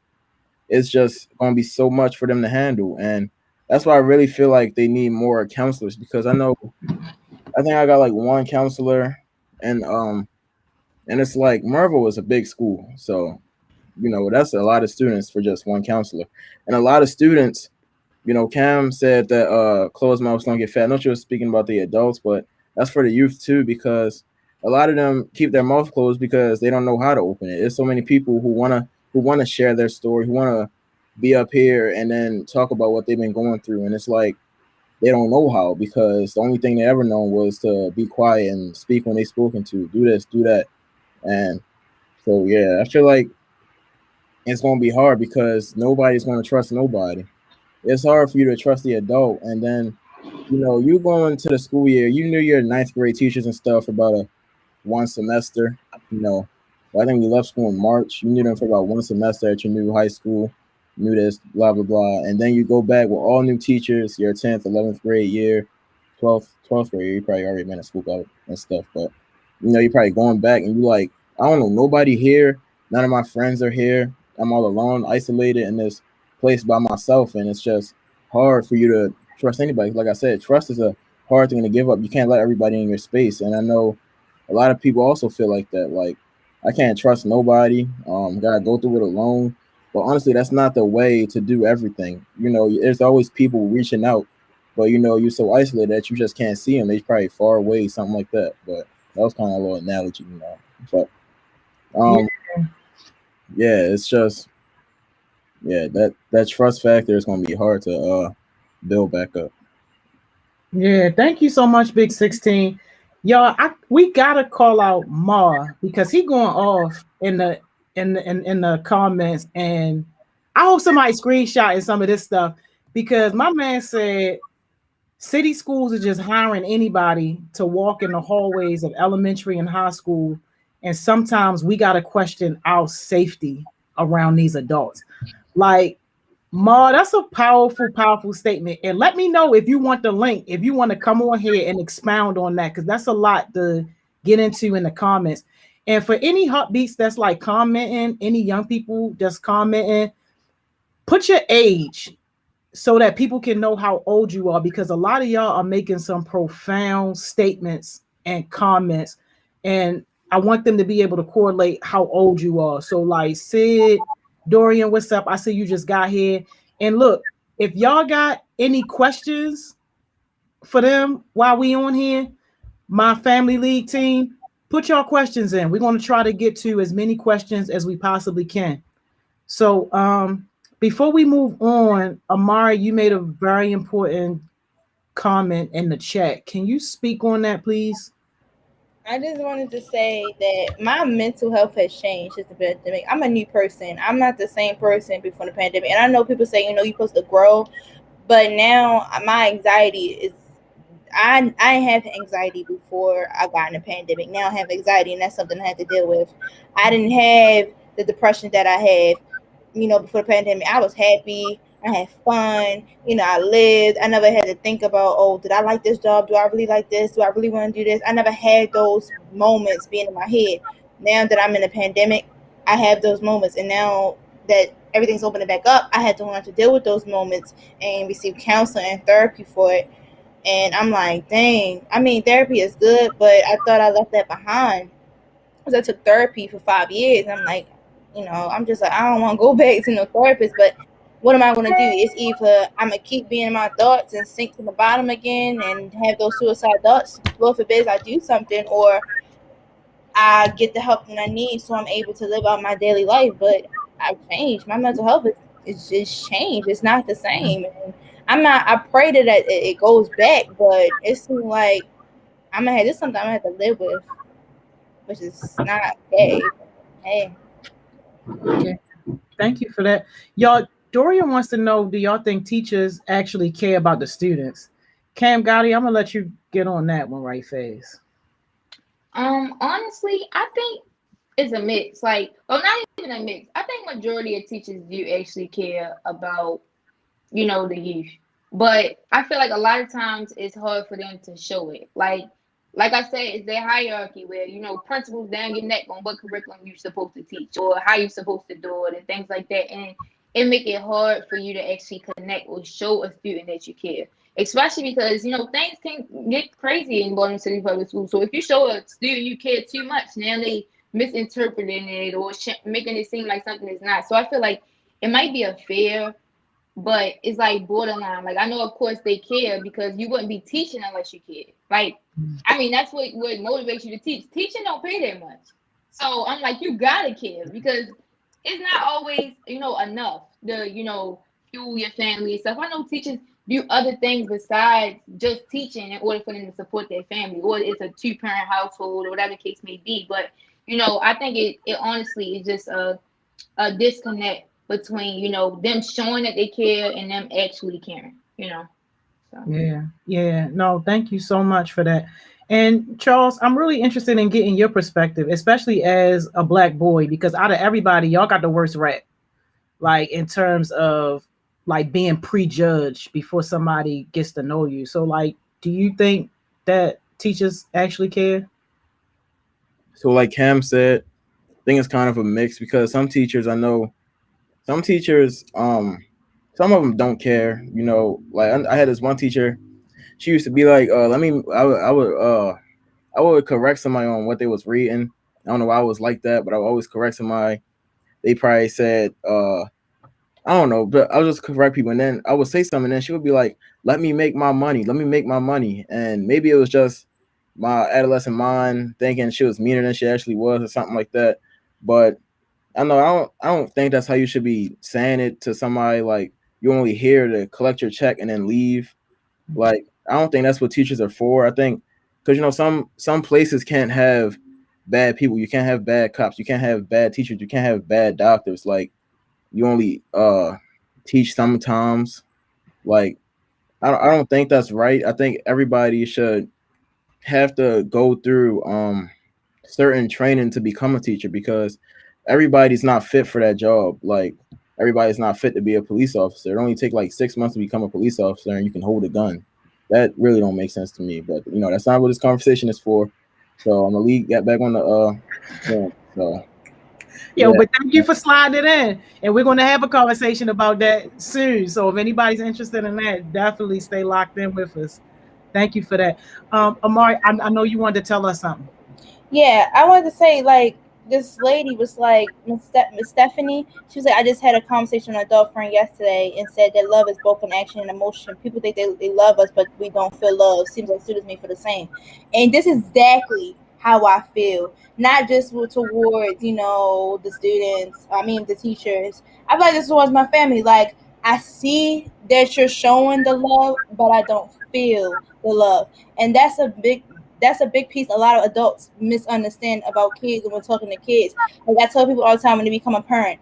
it's just going to be so much for them to handle. And that's why I really feel like they need more counselors, because I think I got like one counselor, and it's like Marvel is a big school, so that's a lot of students for just one counselor. And a lot of students, Cam said that closed mouths don't get fat. I know she was speaking about the adults, but that's for the youth too, because a lot of them keep their mouth closed because they don't know how to open it. There's so many people who wanna share their story, who wanna be up here and then talk about what they've been going through, and it's like they don't know how, because the only thing they ever known was to be quiet and speak when they spoken to, do this, do that. And so, yeah, I feel like it's going to be hard because nobody's going to trust nobody. It's hard for you to trust the adult. And then, you going to the school year, you knew your 9th grade teachers and stuff about one semester, I think we left school in March. You knew them for about one semester at your new high school. Knew this, blah, blah, blah. And then you go back with all new teachers, your 10th, 11th grade year, 12th grade year, you probably already been at school out and stuff. But, you're probably going back and you like, I don't know, nobody here. None of my friends are here. I'm all alone, isolated in this place by myself. And it's just hard for you to trust anybody. Like I said, trust is a hard thing to give up. You can't let everybody in your space. And I know a lot of people also feel like that. Like, I can't trust nobody. Gotta go through it alone. But honestly, that's not the way to do everything. There's always people reaching out, but you're so isolated that you just can't see them. They're probably far away, something like that. But that was kind of a little analogy, But yeah, it's just that trust factor is going to be hard to build back up. Yeah, thank you so much, Big 16. Y'all, we gotta call out Mar because he going off in the comments, and I hope somebody screenshotting some of this stuff because my man said city schools are just hiring anybody to walk in the hallways of elementary and high school, and sometimes we gotta question our safety around these adults. Like, Ma, that's a powerful, powerful statement. And let me know if you want the link, if you want to come on here and expound on that, because that's a lot to get into in the comments. And for any hot beats that's like commenting, any young people just commenting, put your age so that people can know how old you are, because a lot of y'all are making some profound statements and comments. And I want them to be able to correlate how old you are. So like Sid, Dorian, what's up? I see you just got here. And look, if y'all got any questions for them while we on here, my family league team, put your questions in. We're going to try to get to as many questions as we possibly can. So before we move on, Amari, you made a very important comment in the chat. Can you speak on that, please? I just wanted to say that my mental health has changed since the pandemic. I'm a new person. I'm not the same person before the pandemic. And I know people say, you're supposed to grow, but now my anxiety is, I have anxiety before I got in the pandemic. Now I have anxiety, and that's something I had to deal with. I didn't have the depression that I had, before the pandemic. I was happy. I had fun. I lived. I never had to think about, oh, did I like this job? Do I really like this? Do I really want to do this? I never had those moments being in my head. Now that I'm in a pandemic, I have those moments. And now that everything's opening back up, I had to learn to deal with those moments and receive counseling and therapy for it. And I'm like, dang, I mean, therapy is good, but I thought I left that behind because I took therapy for 5 years. And I'm like, I'm just like, I don't want to go back to no therapist, but what am I going to do? It's either I'm going to keep being in my thoughts and sink to the bottom again and have those suicide thoughts, Lord forbid I do something, or I get the help that I need so I'm able to live out my daily life. But I've changed. My mental health is just changed. It's not the same. And I pray that it goes back, but it seems like this is something I'm going to have to live with, which is not okay. Hey. Okay. Thank you for that. Y'all, Dorian wants to know, do y'all think teachers actually care about the students? Cam Gotti, I'm gonna let you get on that one right fast. Honestly, I think it's a mix. Like, well, not even a mix. I think majority of teachers do actually care about, the youth. But I feel like a lot of times it's hard for them to show it. Like I said, it's their hierarchy where, principals down your neck on what curriculum you're supposed to teach or how you're supposed to do it and things like that. And it make it hard for you to actually connect or show a student that you care. Especially because, things can get crazy in Baltimore City Public Schools. So if you show a student you care too much, now they misinterpreting it or making it seem like something is not. So I feel like it might be a fair, but it's like borderline. Like, I know, of course, they care because you wouldn't be teaching unless you cared. Like, I mean, that's what motivates you to teach. Teaching don't pay that much. So I'm like, you gotta care because it's not always, enough to, fuel your family and stuff. I know teachers do other things besides just teaching in order for them to support their family, or it's a 2-parent household or whatever the case may be. But, I think it honestly is just a disconnect between, them showing that they care and them actually caring, So. Yeah. No, thank you so much for that. And Charles, I'm really interested in getting your perspective, especially as a Black boy, because out of everybody, y'all got the worst rap, like in terms of like being prejudged before somebody gets to know you. So like, do you think that teachers actually care? So like Cam said, I think it's kind of a mix because some teachers, I know some teachers, some of them don't care, like I had this one teacher, she used to be like, I would correct somebody on what they was reading. I don't know why I was like that, but I would always correct somebody. They probably said, I don't know, but I would just correct people. And then I would say something, and then she would be like, let me make my money. Let me make my money. And maybe it was just my adolescent mind thinking she was meaner than she actually was or something like that. But I don't think that's how you should be saying it to somebody. Like, you're only here to collect your check and then leave. Like, I don't think that's what teachers are for. I think because some places can't have bad people. You can't have bad cops. You can't have bad teachers. You can't have bad doctors. Like you only teach sometimes. Like I don't think that's right. I think everybody should have to go through certain training to become a teacher because everybody's not fit for that job. Like everybody's not fit to be a police officer. It only take like 6 months to become a police officer and you can hold a gun. That really don't make sense to me. But that's not what this conversation is for. So I'm gonna get back on the so but thank you for sliding it in. And we're gonna have a conversation about that soon. So if anybody's interested in that, definitely stay locked in with us. Thank you for that. Amari, I know you wanted to tell us something. Yeah, I wanted to say, like, this lady was like, Miss Stephanie, she was like, I just had a conversation with an adult friend yesterday and said that love is both an action and emotion. People think they love us, but we don't feel love. Seems like students may feel the same. And this is exactly how I feel. Not just towards, the students, the teachers. I feel like this towards my family. Like, I see that you're showing the love, but I don't feel the love. And that's a big piece a lot of adults misunderstand about kids when we're talking to kids. Like I tell people all the time when they become a parent,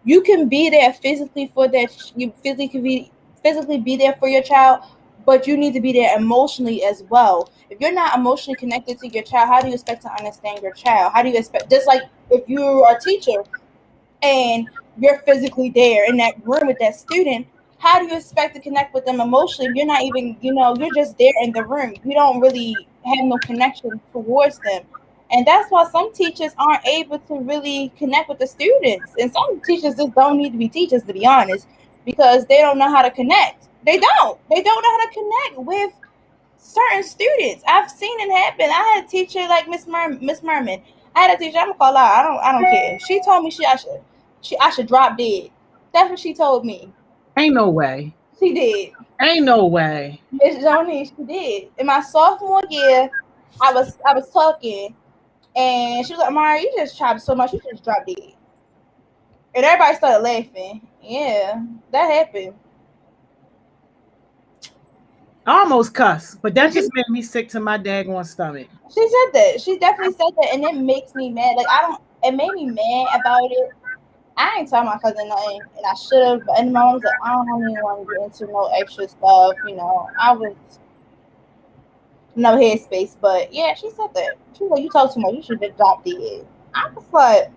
you can be there physically for that. You physically be there for your child, but you need to be there emotionally as well. If you're not emotionally connected to your child, how do you expect to understand your child? How do you expect, just like if you're a teacher and you're physically there in that room with that student, how do you expect to connect with them emotionally if you're not even, you're just there in the room? You don't really have no connection towards them. And that's why some teachers aren't able to really connect with the students. And some teachers just don't need to be teachers, to be honest, because they don't know how to connect. They don't know how to connect with certain students. I've seen it happen. I had a teacher like Miss Merman. I had a teacher, I'm gonna call out. I don't care. She told me I should drop dead. That's what she told me. Ain't no way. She did. Ain't no way. Miss Joni, she did. In my sophomore year, I was talking, and she was like, Mara, you just tried so much, you just dropped dead. And everybody started laughing. Yeah, that happened. I almost cussed, but that just made me sick to my daggone stomach. She said that. She definitely said that, and it makes me mad. Like it made me mad about it. I ain't telling my cousin nothing, and I should have. And my mom was like, I don't even want to get into no extra stuff. I was no headspace. But yeah, she said that. She was like, you talk too much. You should have dropped it. I was like,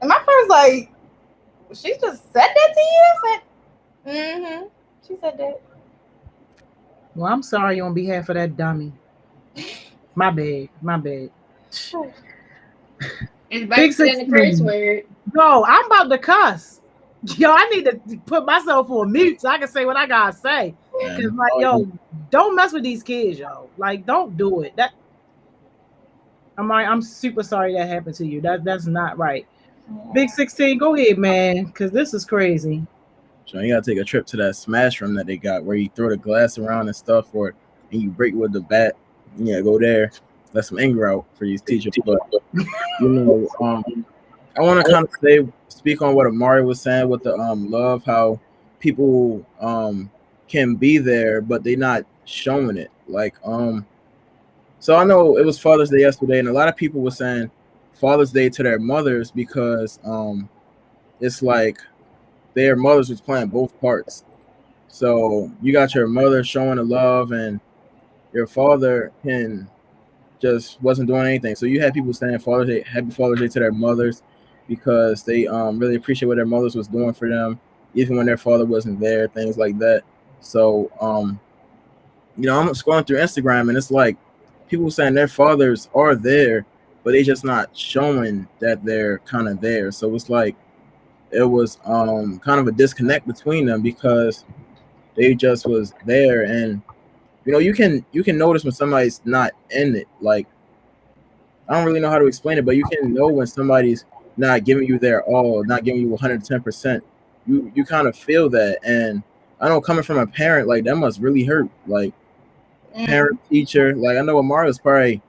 and my friend was like, she just said that to you? I said, She said that. Well, I'm sorry on behalf of that dummy. My bad. It's better than the curse word. Yo, I'm about to cuss. Yo, I need to put myself on mute so I can say what I gotta say. Cause don't mess with these kids, yo. Like, don't do it. I'm super sorry that happened to you. That's not right. Big 16, go ahead, man. Cause this is crazy. So you gotta take a trip to that smash room that they got where you throw the glass around and stuff, and you break with the bat. Yeah, go there. That's some anger out for these teachers. But I want to kind of speak on what Amari was saying with the love, how people can be there, but they're not showing it. Like so I know it was Father's Day yesterday, and a lot of people were saying Father's Day to their mothers because it's like their mothers was playing both parts. So you got your mother showing the love, and your father just wasn't doing anything. So you had people saying Father's Day, Happy Father's Day to their mothers because they really appreciate what their mothers was doing for them, even when their father wasn't there, things like that. So I'm scrolling through Instagram, and it's like people saying their fathers are there, but they just not showing that they're kind of there. So it's like it was kind of a disconnect between them because they just was there. And you can notice when somebody's not in it. Like, I don't really know how to explain it, but you can know when somebody's not giving you their all, not giving you 110%. You kind of feel that. And I know coming from a parent, like, that must really hurt. Like, parent, teacher, like, I know Amari was probably,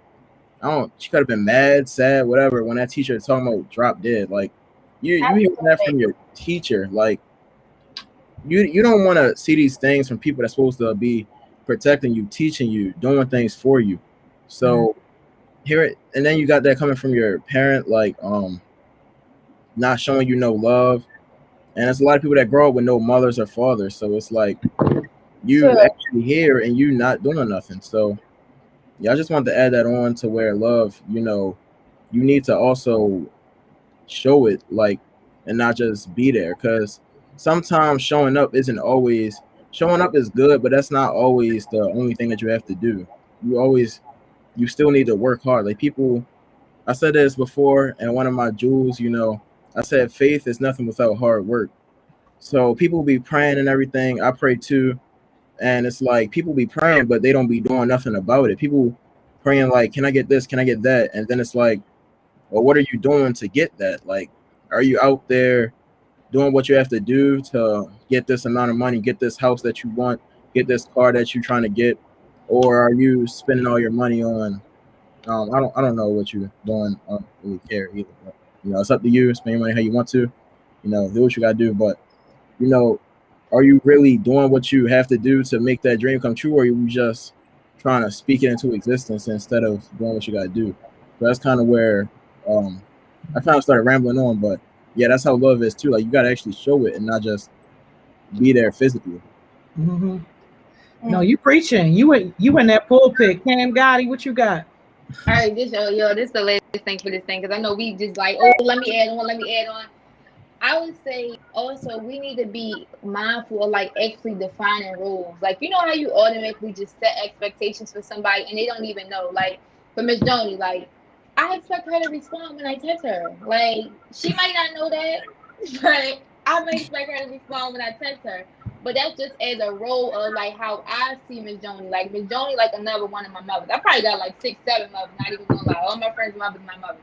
she could have been mad, sad, whatever, when that teacher was talking about drop dead. Like, you hear that from your teacher. Like, you don't want to see these things from people that's supposed to be protecting you, teaching you, doing things for you. So here it, and then you got that coming from your parent, like not showing you no love. And there's a lot of people that grow up with no mothers or fathers. So it's like you True. actually here and you not doing nothing. So yeah, I just wanted to add that on to where love, you need to also show it, like, and not just be there. Because sometimes showing up is good, but that's not always the only thing that you have to do. You still need to work hard. Like people, I said this before, and one of my jewels, I said faith is nothing without hard work. So people be praying and everything. I pray too, and it's like people be praying, but they don't be doing nothing about it. People praying like, "Can I get this? Can I get that?" And then it's like, "Well, what are you doing to get that? Like, are you out there doing what you have to do to get this amount of money, get this house that you want, get this car that you're trying to get, or are you spending all your money on?" I don't know what you're doing. I don't really care either. But, it's up to you. Spend your money how you want to. Do what you gotta do. But you know, are you really doing what you have to do to make that dream come true, or are you just trying to speak it into existence instead of doing what you gotta do? So that's kind of where I kind of started rambling on. But yeah, that's how love is too. Like you gotta actually show it and not just be there physically. Mm-hmm. No, you preaching. You in that pulpit. Cam Gotti, what you got? All right, this is the last thing for this thing because I know we just like, oh, let me add on. I would say also we need to be mindful of like actually defining rules. Like you know how you automatically just set expectations for somebody and they don't even know. Like for Miss Joni, like I expect her to respond when I text her. Like she might not know that, but I may expect her to respond when I text her. But that's just as a role of like how I see Miss Joni. Like Miss Joni, like another one of my mothers. I probably got like 6, 7 mothers. Not even gonna lie. All my friends' mothers, my mothers.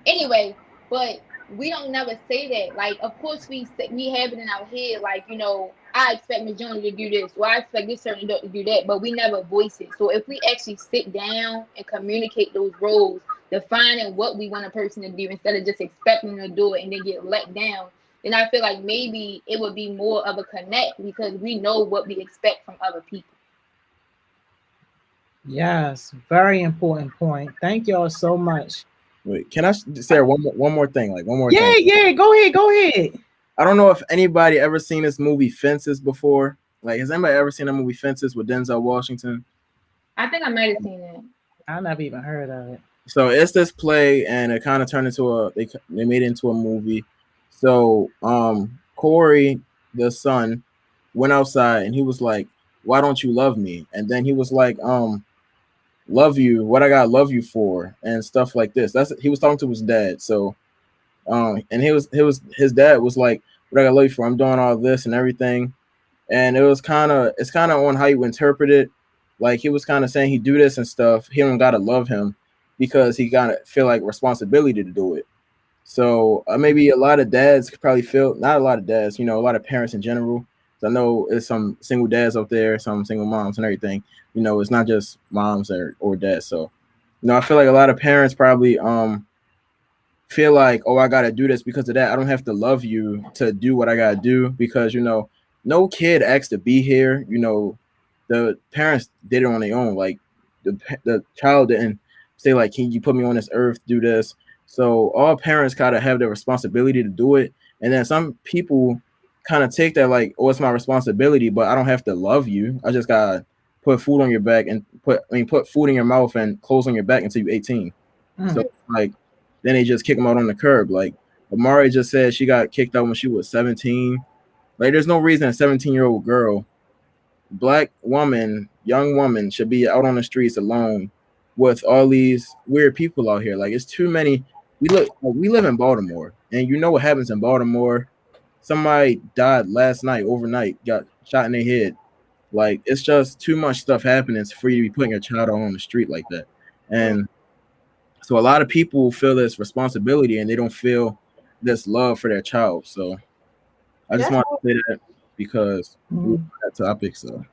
Anyway, but we don't never say that. Like, of course, we have it in our head. Like, I expect Miss Joni to do this, or I expect this certain adult to do that, but we never voice it. So if we actually sit down and communicate those roles, defining what we want a person to do instead of just expecting them to do it and then get let down, then I feel like maybe it would be more of a connect because we know what we expect from other people. Yes, very important point. Thank y'all so much. Wait, can I say one more thing? Like one more Yeah, thing. yeah, go ahead. I don't know if anybody ever seen this movie Fences before. Like, has anybody ever seen that movie Fences with Denzel Washington? I think I might have seen it. I never even heard of it. So it's this play, and it kind of turned into they made it into a movie. So Corey, the son, went outside and he was like, "Why don't you love me?" And then he was like, "Love you? What I gotta love you for?" And stuff like this. He was talking to his dad. So and his dad was like, "What I gotta love you for? I'm doing all this and everything." And it's kind of on how you interpret it. Like he was kind of saying he do this and stuff. He don't gotta love him because he gotta feel like responsibility to do it. So maybe a lot of dads could probably feel, not a lot of dads, a lot of parents in general. So I know there's some single dads out there, some single moms and everything. It's not just moms or dads. So, I feel like a lot of parents probably feel like, oh, I gotta do this because of that. I don't have to love you to do what I gotta do because no kid asked to be here. The parents did it on their own. Like the child didn't say like, can you put me on this earth, do this? So all parents kind of have the responsibility to do it. And then some people kind of take that like, oh, it's my responsibility, but I don't have to love you. I just gotta put food on your back and put food in your mouth and clothes on your back until you're 18. So like, then they just kick them out on the curb. Like Amari just said she got kicked out when she was 17. Like there's no reason a 17-year-old girl, black woman, young woman should be out on the streets alone with all these weird people out here. Like it's too many. We live in Baltimore, and you know what happens in Baltimore. Somebody died last night, overnight, got shot in their head. Like it's just too much stuff happening for you to be putting your child out on the street like that. And so a lot of people feel this responsibility and they don't feel this love for their child. So I just want to say that because we that topic. So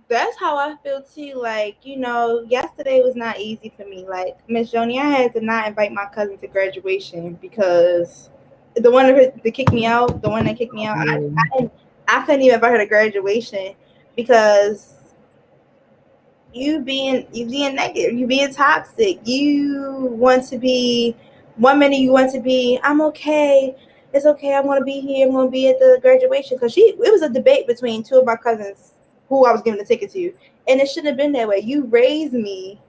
that's how I feel too. Like, yesterday was not easy for me. Like Miss Joni, I had to not invite my cousin to graduation because the one that kicked me out, I couldn't even invite her to graduation because you being negative, you being toxic. You want to be, one minute you want to be, I'm okay, it's okay, I'm gonna be here, I'm gonna be at the graduation. Because it was a debate between two of my cousins who I was giving the ticket to, and it shouldn't have been that way. You raised me,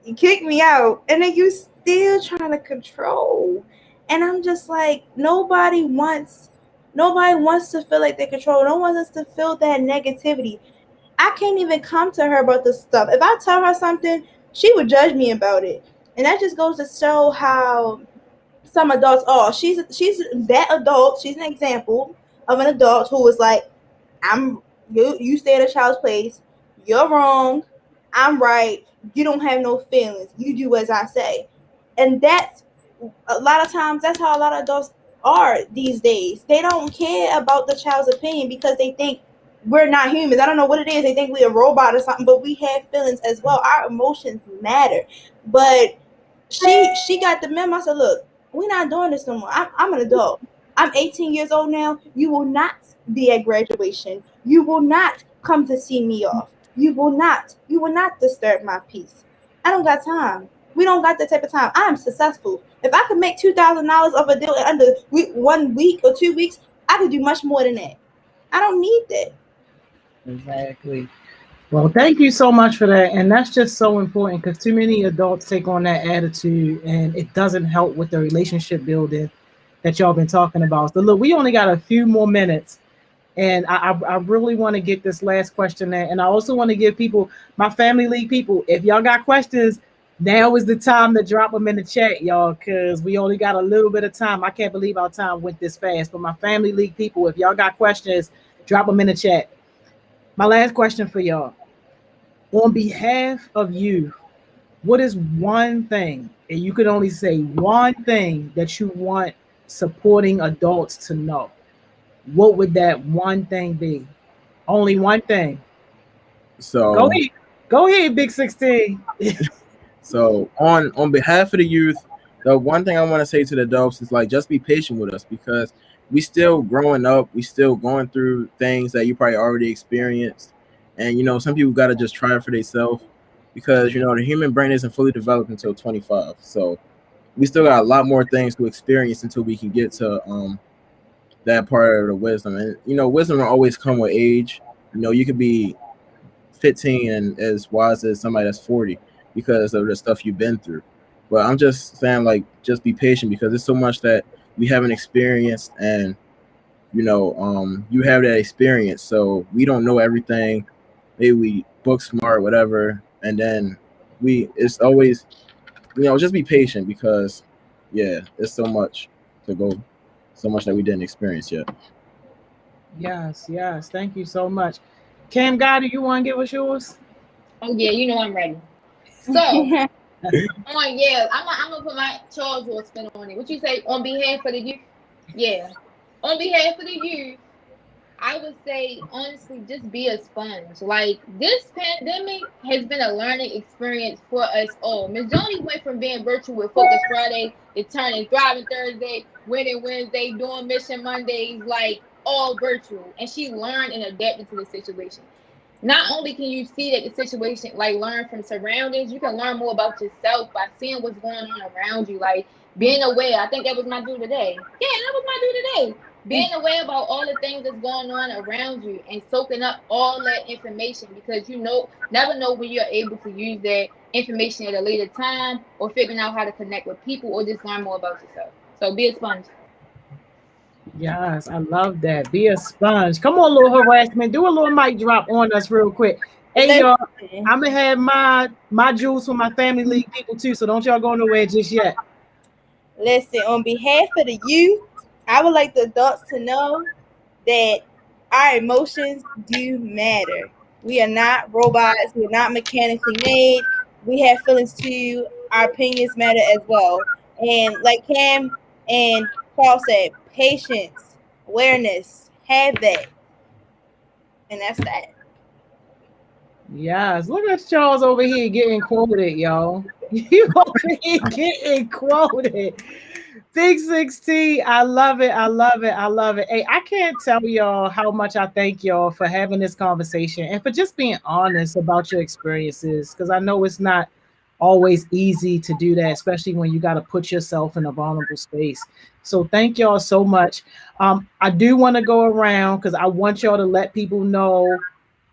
you kicked me out, and then you still trying to control. And I'm just like, nobody wants to feel like they control. No one wants to feel that negativity. I can't even come to her about this stuff. If I tell her something, she would judge me about it. And that just goes to show how some adults are. She's that adult. She's an example of an adult who was like, you stay at a child's place. You're wrong. I'm right. You don't have no feelings. You do as I say. And that's a lot of times, that's how a lot of adults are these days. They don't care about the child's opinion because they think we're not humans. I don't know what it is. They think we're a robot or something, but we have feelings as well. Our emotions matter. But she got the memo. I said, look, we're not doing this no more. I'm an adult. I'm 18 years old now. You will not be at graduation. You will not come to see me off. You will not disturb my peace. I don't got time. We don't got that type of time. I'm successful. If I could make $2,000 of a deal in under 1 week or 2 weeks, I could do much more than that. I don't need that. Exactly. Well, thank you so much for that. And that's just so important because too many adults take on that attitude and it doesn't help with the relationship building that y'all been talking about. So look, we only got a few more minutes. And I really want to get this last question in. And I also want to give people, my family league people, if y'all got questions, now is the time to drop them in the chat, y'all, because we only got a little bit of time. I can't believe our time went this fast. But my family league people, if y'all got questions, drop them in the chat. My last question for y'all. On behalf of you, what is one thing, and you could only say one thing that you want supporting adults to know? What would that one thing be? Only one thing. So go ahead, Big 16. So on behalf of the youth, the one thing I want to say to the adults is like, just be patient with us because we still growing up. We still going through things that you probably already experienced. And, some people got to just try it for themselves because, the human brain isn't fully developed until 25. So we still got a lot more things to experience until we can get to that part of the wisdom. And, wisdom will always come with age. You could be 15 and as wise as somebody that's 40 because of the stuff you've been through. But I'm just saying, like, just be patient because there's so much that we haven't experienced and, you have that experience. So we don't know everything. Maybe we book smart, whatever. And then it's always, just be patient because, yeah, there's so much to go, so much that we didn't experience yet. Yes. Thank you so much. Cam Guy, do you want to give us yours? Oh, yeah, I'm ready. So, I'm gonna put my Charles Ward spin on it. What you say, on behalf of the youth? Yeah. On behalf of the youth, I would say, honestly, just be a sponge. Like, this pandemic has been a learning experience for us all. Miss Joni went from being virtual with Focus Friday to turning Thriving Thursday, Winning Wednesday, doing Mission Mondays, like, all virtual. And she learned and adapted to the situation. Not only can you see that the situation, like, learn from surroundings, you can learn more about yourself by seeing what's going on around you, like being aware. I think that was my do today. Yeah, that was my do today. Being aware about all the things that's going on around you and soaking up all that information because never know when you're able to use that information at a later time or figuring out how to connect with people or just learn more about yourself. So be a sponge. Yes, I love that. Be a sponge. Come on, little harassment. Do a little mic drop on us real quick. Hey, y'all, I'm going to have my jewels for my family league people too, so don't y'all go nowhere just yet. Listen, on behalf of the youth, I would like the adults to know that our emotions do matter. We are not robots. We're not mechanically made. We have feelings too. Our opinions matter as well. And like Cam and Paul said, patience, awareness, have that. And that's that. Yes, look at Charles over here getting quoted, y'all. You over here getting quoted. Big 16, I love it. I love it. I love it. Hey, I can't tell y'all how much I thank y'all for having this conversation and for just being honest about your experiences. Because I know it's not always easy to do that, especially when you got to put yourself in a vulnerable space. So thank y'all so much. I do want to go around because I want y'all to let people know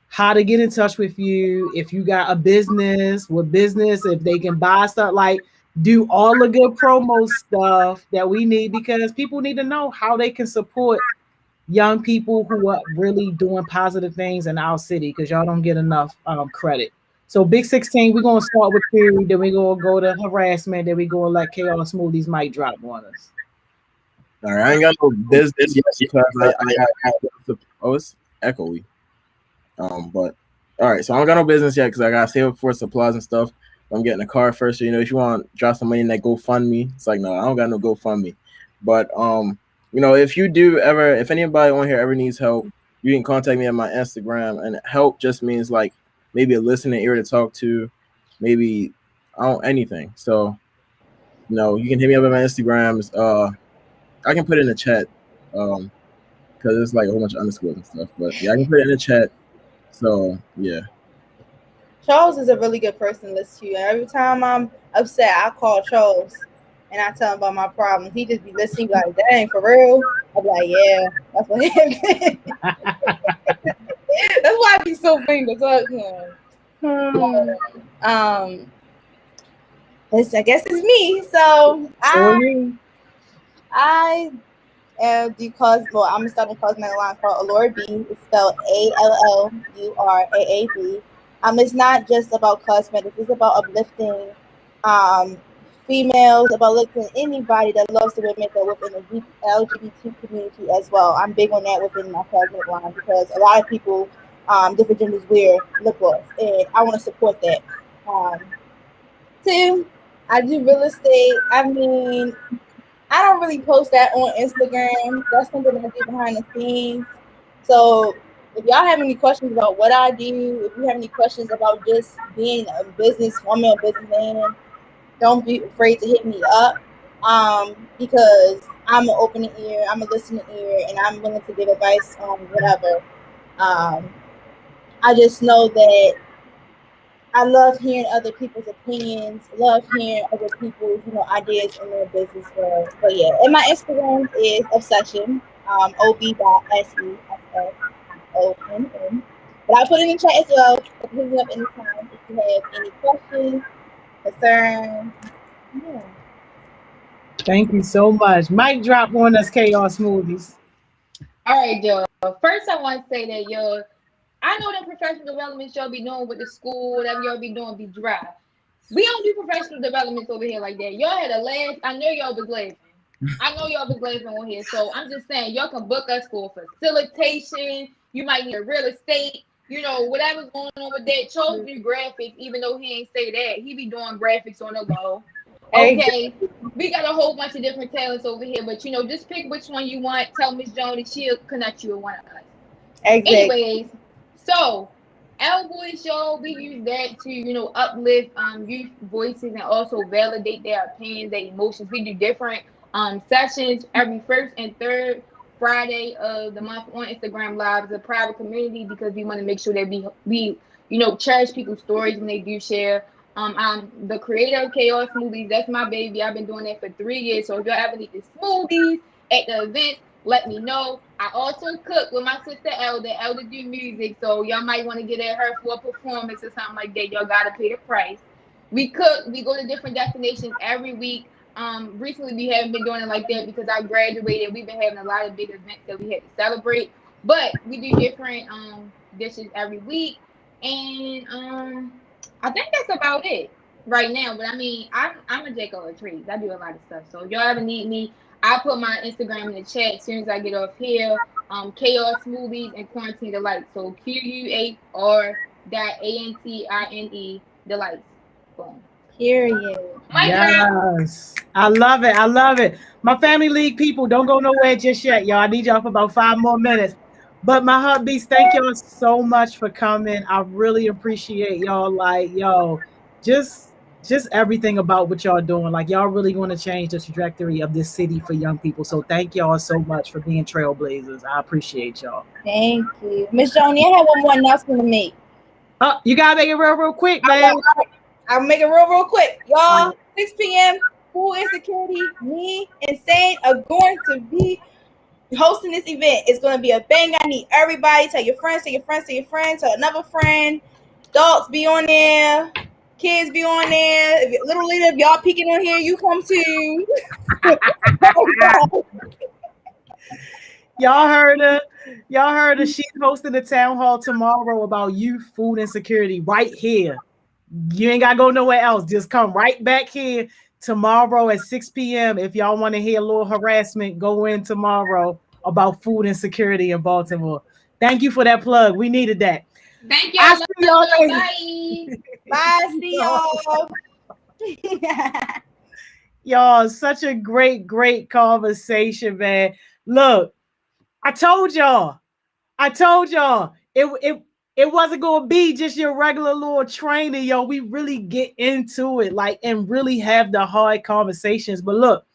how to get in touch with you. If you got a business, if they can buy stuff, like do all the good promo stuff that we need, because people need to know how they can support young people who are really doing positive things in our city, because y'all don't get enough credit. So Big 16, we're gonna start with you, then we're gonna go to harassment, then we gonna let Chaos Smoothies mic drop on us. All right, I ain't got no business yet because I got it's echoey. But all right, so I don't got no business yet because I gotta save up for supplies and stuff. I'm getting a car first. So, you know, if you want to drop some money in that GoFundMe, it's like, no, I don't got no GoFundMe. But you know, if anybody on here ever needs help, you can contact me on my Instagram. And help just means like maybe a listening ear to talk to, maybe anything. So, you know, you can hit me up on my Instagrams. I can put it in the chat because it's like a whole bunch of underscores and stuff. But yeah, I can put it in the chat. So yeah. Charles is a really good person to listen to. And every time I'm upset, I call Charles and I tell him about my problems. He just be listening, like, dang, for real? I'm like, yeah, that's what happened. That's why I be so funny to talk to him. I guess it's me. So I am I'm starting a cosmetic line called Allure B. It's spelled ALLURAAB. It's not just about cosmetics. It's about uplifting females, about uplifting anybody that loves to wear makeup within the LGBT community as well. I'm big on that within my cosmetic line because a lot of people, different genders, wear lip gloss, and I want to support that. Two, I do real estate. I mean, I don't really post that on Instagram. That's something I do behind the scenes. So if y'all have any questions about what I do, if you have any questions about just being a businesswoman or businessman, don't be afraid to hit me up because I'm an open ear, I'm a listening ear, and I'm willing to give advice on whatever. I just know that I love hearing other people's opinions, love hearing other people's, ideas in their business world. But yeah, and my Instagram is obsession, ob.session. But I'll put it in the chat as well. Hit me up anytime if you have any questions, concerns. Yeah. Thank you so much. Mic drop on us, Chaos Smoothies. All right, yo. First, I want to say that, yo, I know that professional development y'all be doing with the school, whatever y'all be doing be dry. We don't do professional developments over here like that. Y'all had a laugh. I know y'all was laughing. On here. So I'm just saying, y'all can book us for facilitation. You might need a real estate. Whatever's going on with that. Charles do graphics, even though he ain't say that. He be doing graphics on the low. Okay. We got a whole bunch of different talents over here. But, just pick which one you want. Tell Miss Joni, she'll connect you with one of us. Exactly. Anyways, so Our Voice Show, we use that to, uplift youth voices and also validate their opinions, their emotions. We do different sessions every first and third Friday of the month on Instagram Live. It's a private community because we want to make sure that we cherish people's stories when they do share. I'm the creator of Chaos Smoothies. That's my baby. I've been doing that for 3 years. So if y'all ever need the smoothies at the event, let me know. I also cook with my sister Elder. Elder do music, so y'all might want to get at her for a performance or something like that. Y'all gotta pay the price. We cook. We go to different destinations every week. Recently we haven't been doing it like that because I graduated. We've been having a lot of big events that we had to celebrate, but we do different dishes every week, and I think that's about it right now. But I mean, I'm a jack of all trades. I do a lot of stuff. So if y'all ever need me, I'll put my Instagram in the chat as soon as I get off here. Chaos Smoothies and Quarantine Delights. So QUAR.ANTINE Delights. Boom. Period. Yes. I love it. I love it. My Family League people, don't go nowhere just yet, y'all. I need y'all for about 5 more minutes. But my hubbies, thank y'all so much for coming. I really appreciate y'all. Like, yo, just just everything about what y'all doing. Like y'all really want to change the trajectory of this city for young people. So thank y'all so much for being trailblazers. I appreciate y'all. Thank you. Miss Joni, I have one more announcement to make. You gotta make it real quick, man. I'll make it real quick. Y'all, 6 p.m., Food Insecurity, me and Sane are going to be hosting this event. It's going to be a bang. I need everybody. Tell your friends, tell another friend. Adults be on there. Kids be on there. Little leader, if y'all peeking on here, you come too. Y'all heard her. She's hosting the town hall tomorrow about youth, food insecurity right here. You ain't gotta go nowhere else. Just come right back here tomorrow at 6 p.m. If y'all want to hear a little harassment, go in tomorrow about food insecurity in Baltimore. Thank you for that plug. We needed that. Thank you. I see y'all later. Bye. See y'all. Y'all, such a great conversation, man. Look, I told y'all it wasn't gonna be just your regular little training, yo. We really get into it, like, and really have the hard conversations. But look,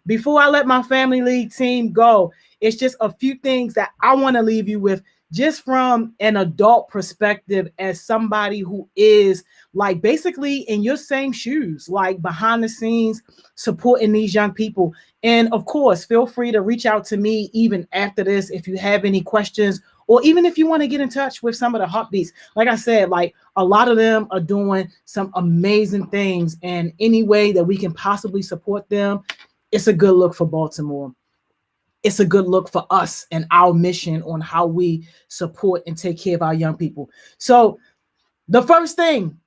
before I let my Family League team go, it's just a few things that I want to leave you with, just from an adult perspective, as somebody who is like basically in your same shoes, like behind the scenes supporting these young people. And of course, feel free to reach out to me even after this if you have any questions, or even if you want to get in touch with some of the heartbeats. Like I said, like a lot of them are doing some amazing things, and any way that we can possibly support them, it's a good look for Baltimore. It's a good look for us and our mission on how we support and take care of our young people. So the first thing,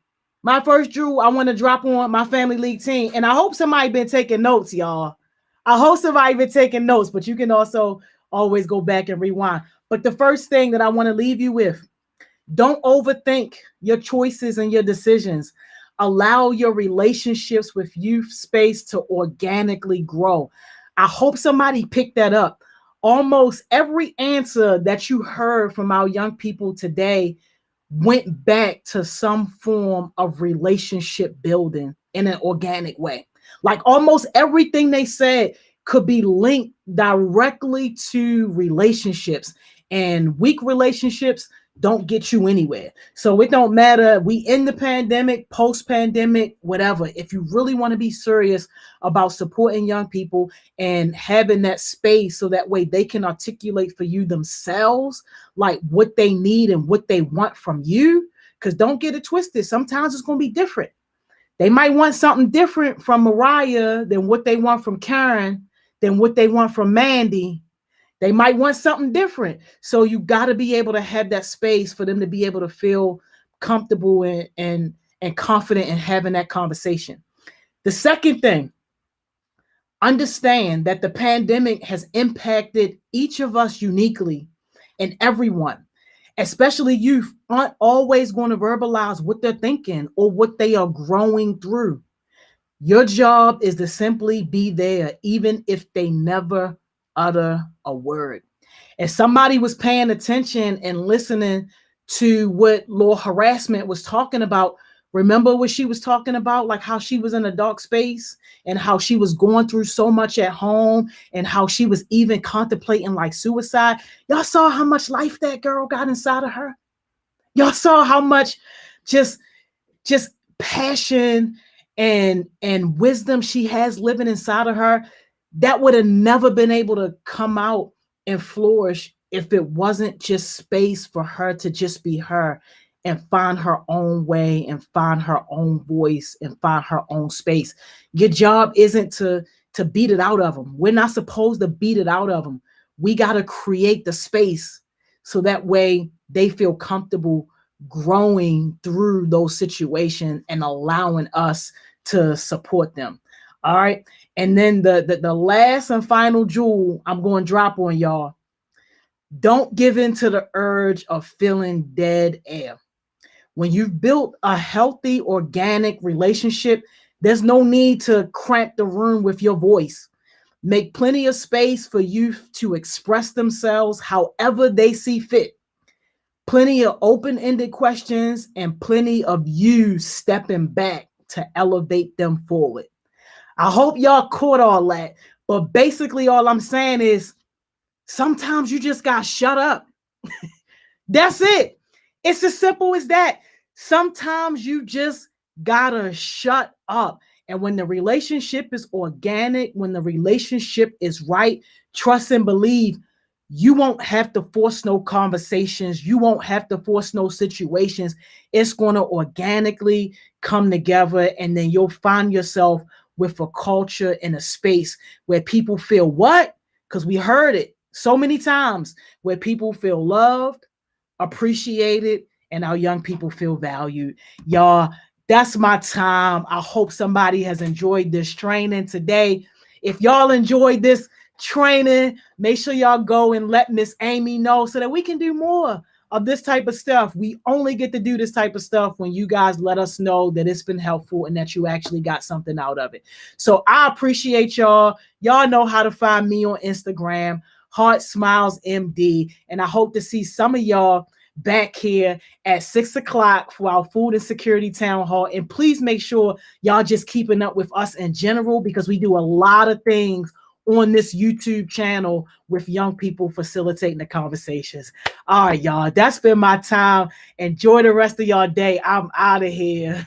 my first jewel I want to drop on my Family League team, and I hope somebody been taking notes, y'all. I hope somebody been taking notes, but you can also always go back and rewind. But the first thing that I want to leave you with, don't overthink your choices and your decisions. Allow your relationships with youth space to organically grow. I hope somebody picked that up. Almost every answer that you heard from our young people today went back to some form of relationship building in an organic way. Like almost everything they said could be linked directly to relationships, and weak relationships don't get you anywhere. So it don't matter. We in the pandemic, post-pandemic, whatever. If you really want to be serious about supporting young people and having that space so that way they can articulate for you themselves, like what they need and what they want from you, because don't get it twisted. Sometimes it's going to be different. They might want something different from Mariah than what they want from Karen, than what they want from Mandy. They might want something different. So you got to be able to have that space for them to be able to feel comfortable and confident in having that conversation. The second thing, understand that the pandemic has impacted each of us uniquely, and everyone, especially youth, aren't always going to verbalize what they're thinking or what they are growing through. Your job is to simply be there, even if they never utter a word. If somebody was paying attention and listening to what Lord Harassment was talking about, remember what she was talking about, like how she was in a dark space and how she was going through so much at home and how she was even contemplating like suicide. Y'all saw how much life that girl got inside of her. Y'all saw how much just passion and wisdom she has living inside of her. That would have never been able to come out and flourish if it wasn't just space for her to just be her and find her own way and find her own voice and find her own space. Your job isn't to beat it out of them. We're not supposed to beat it out of them. We got to create the space so that way they feel comfortable growing through those situations and allowing us to support them. All right. And then the last and final jewel I'm going to drop on y'all. Don't give in to the urge of feeling dead air. When you've built a healthy, organic relationship, there's no need to cramp the room with your voice. Make plenty of space for youth to express themselves however they see fit. Plenty of open-ended questions and plenty of you stepping back to elevate them forward. I hope y'all caught all that. But basically, all I'm saying is sometimes you just got to shut up. That's it. It's as simple as that. Sometimes you just got to shut up. And when the relationship is organic, when the relationship is right, trust and believe, you won't have to force no conversations. You won't have to force no situations. It's going to organically come together, and then you'll find yourself with a culture in a space where people feel what? Because we heard it so many times, where people feel loved, appreciated, and our young people feel valued. Y'all, that's my time. I hope somebody has enjoyed this training today. If y'all enjoyed this training, make sure y'all go and let Miss Amy know so that we can do more of this type of stuff. We only get to do this type of stuff when you guys let us know that it's been helpful and that you actually got something out of it. So I appreciate y'all. Y'all know how to find me on Instagram, Heart Smiles MD, and I hope to see some of y'all back here at 6 o'clock for our food insecurity town hall. And please make sure y'all just keeping up with us in general, because we do a lot of things on this YouTube channel with young people facilitating the conversations. All right, y'all, that's been my time. Enjoy the rest of y'all day. I'm out of here.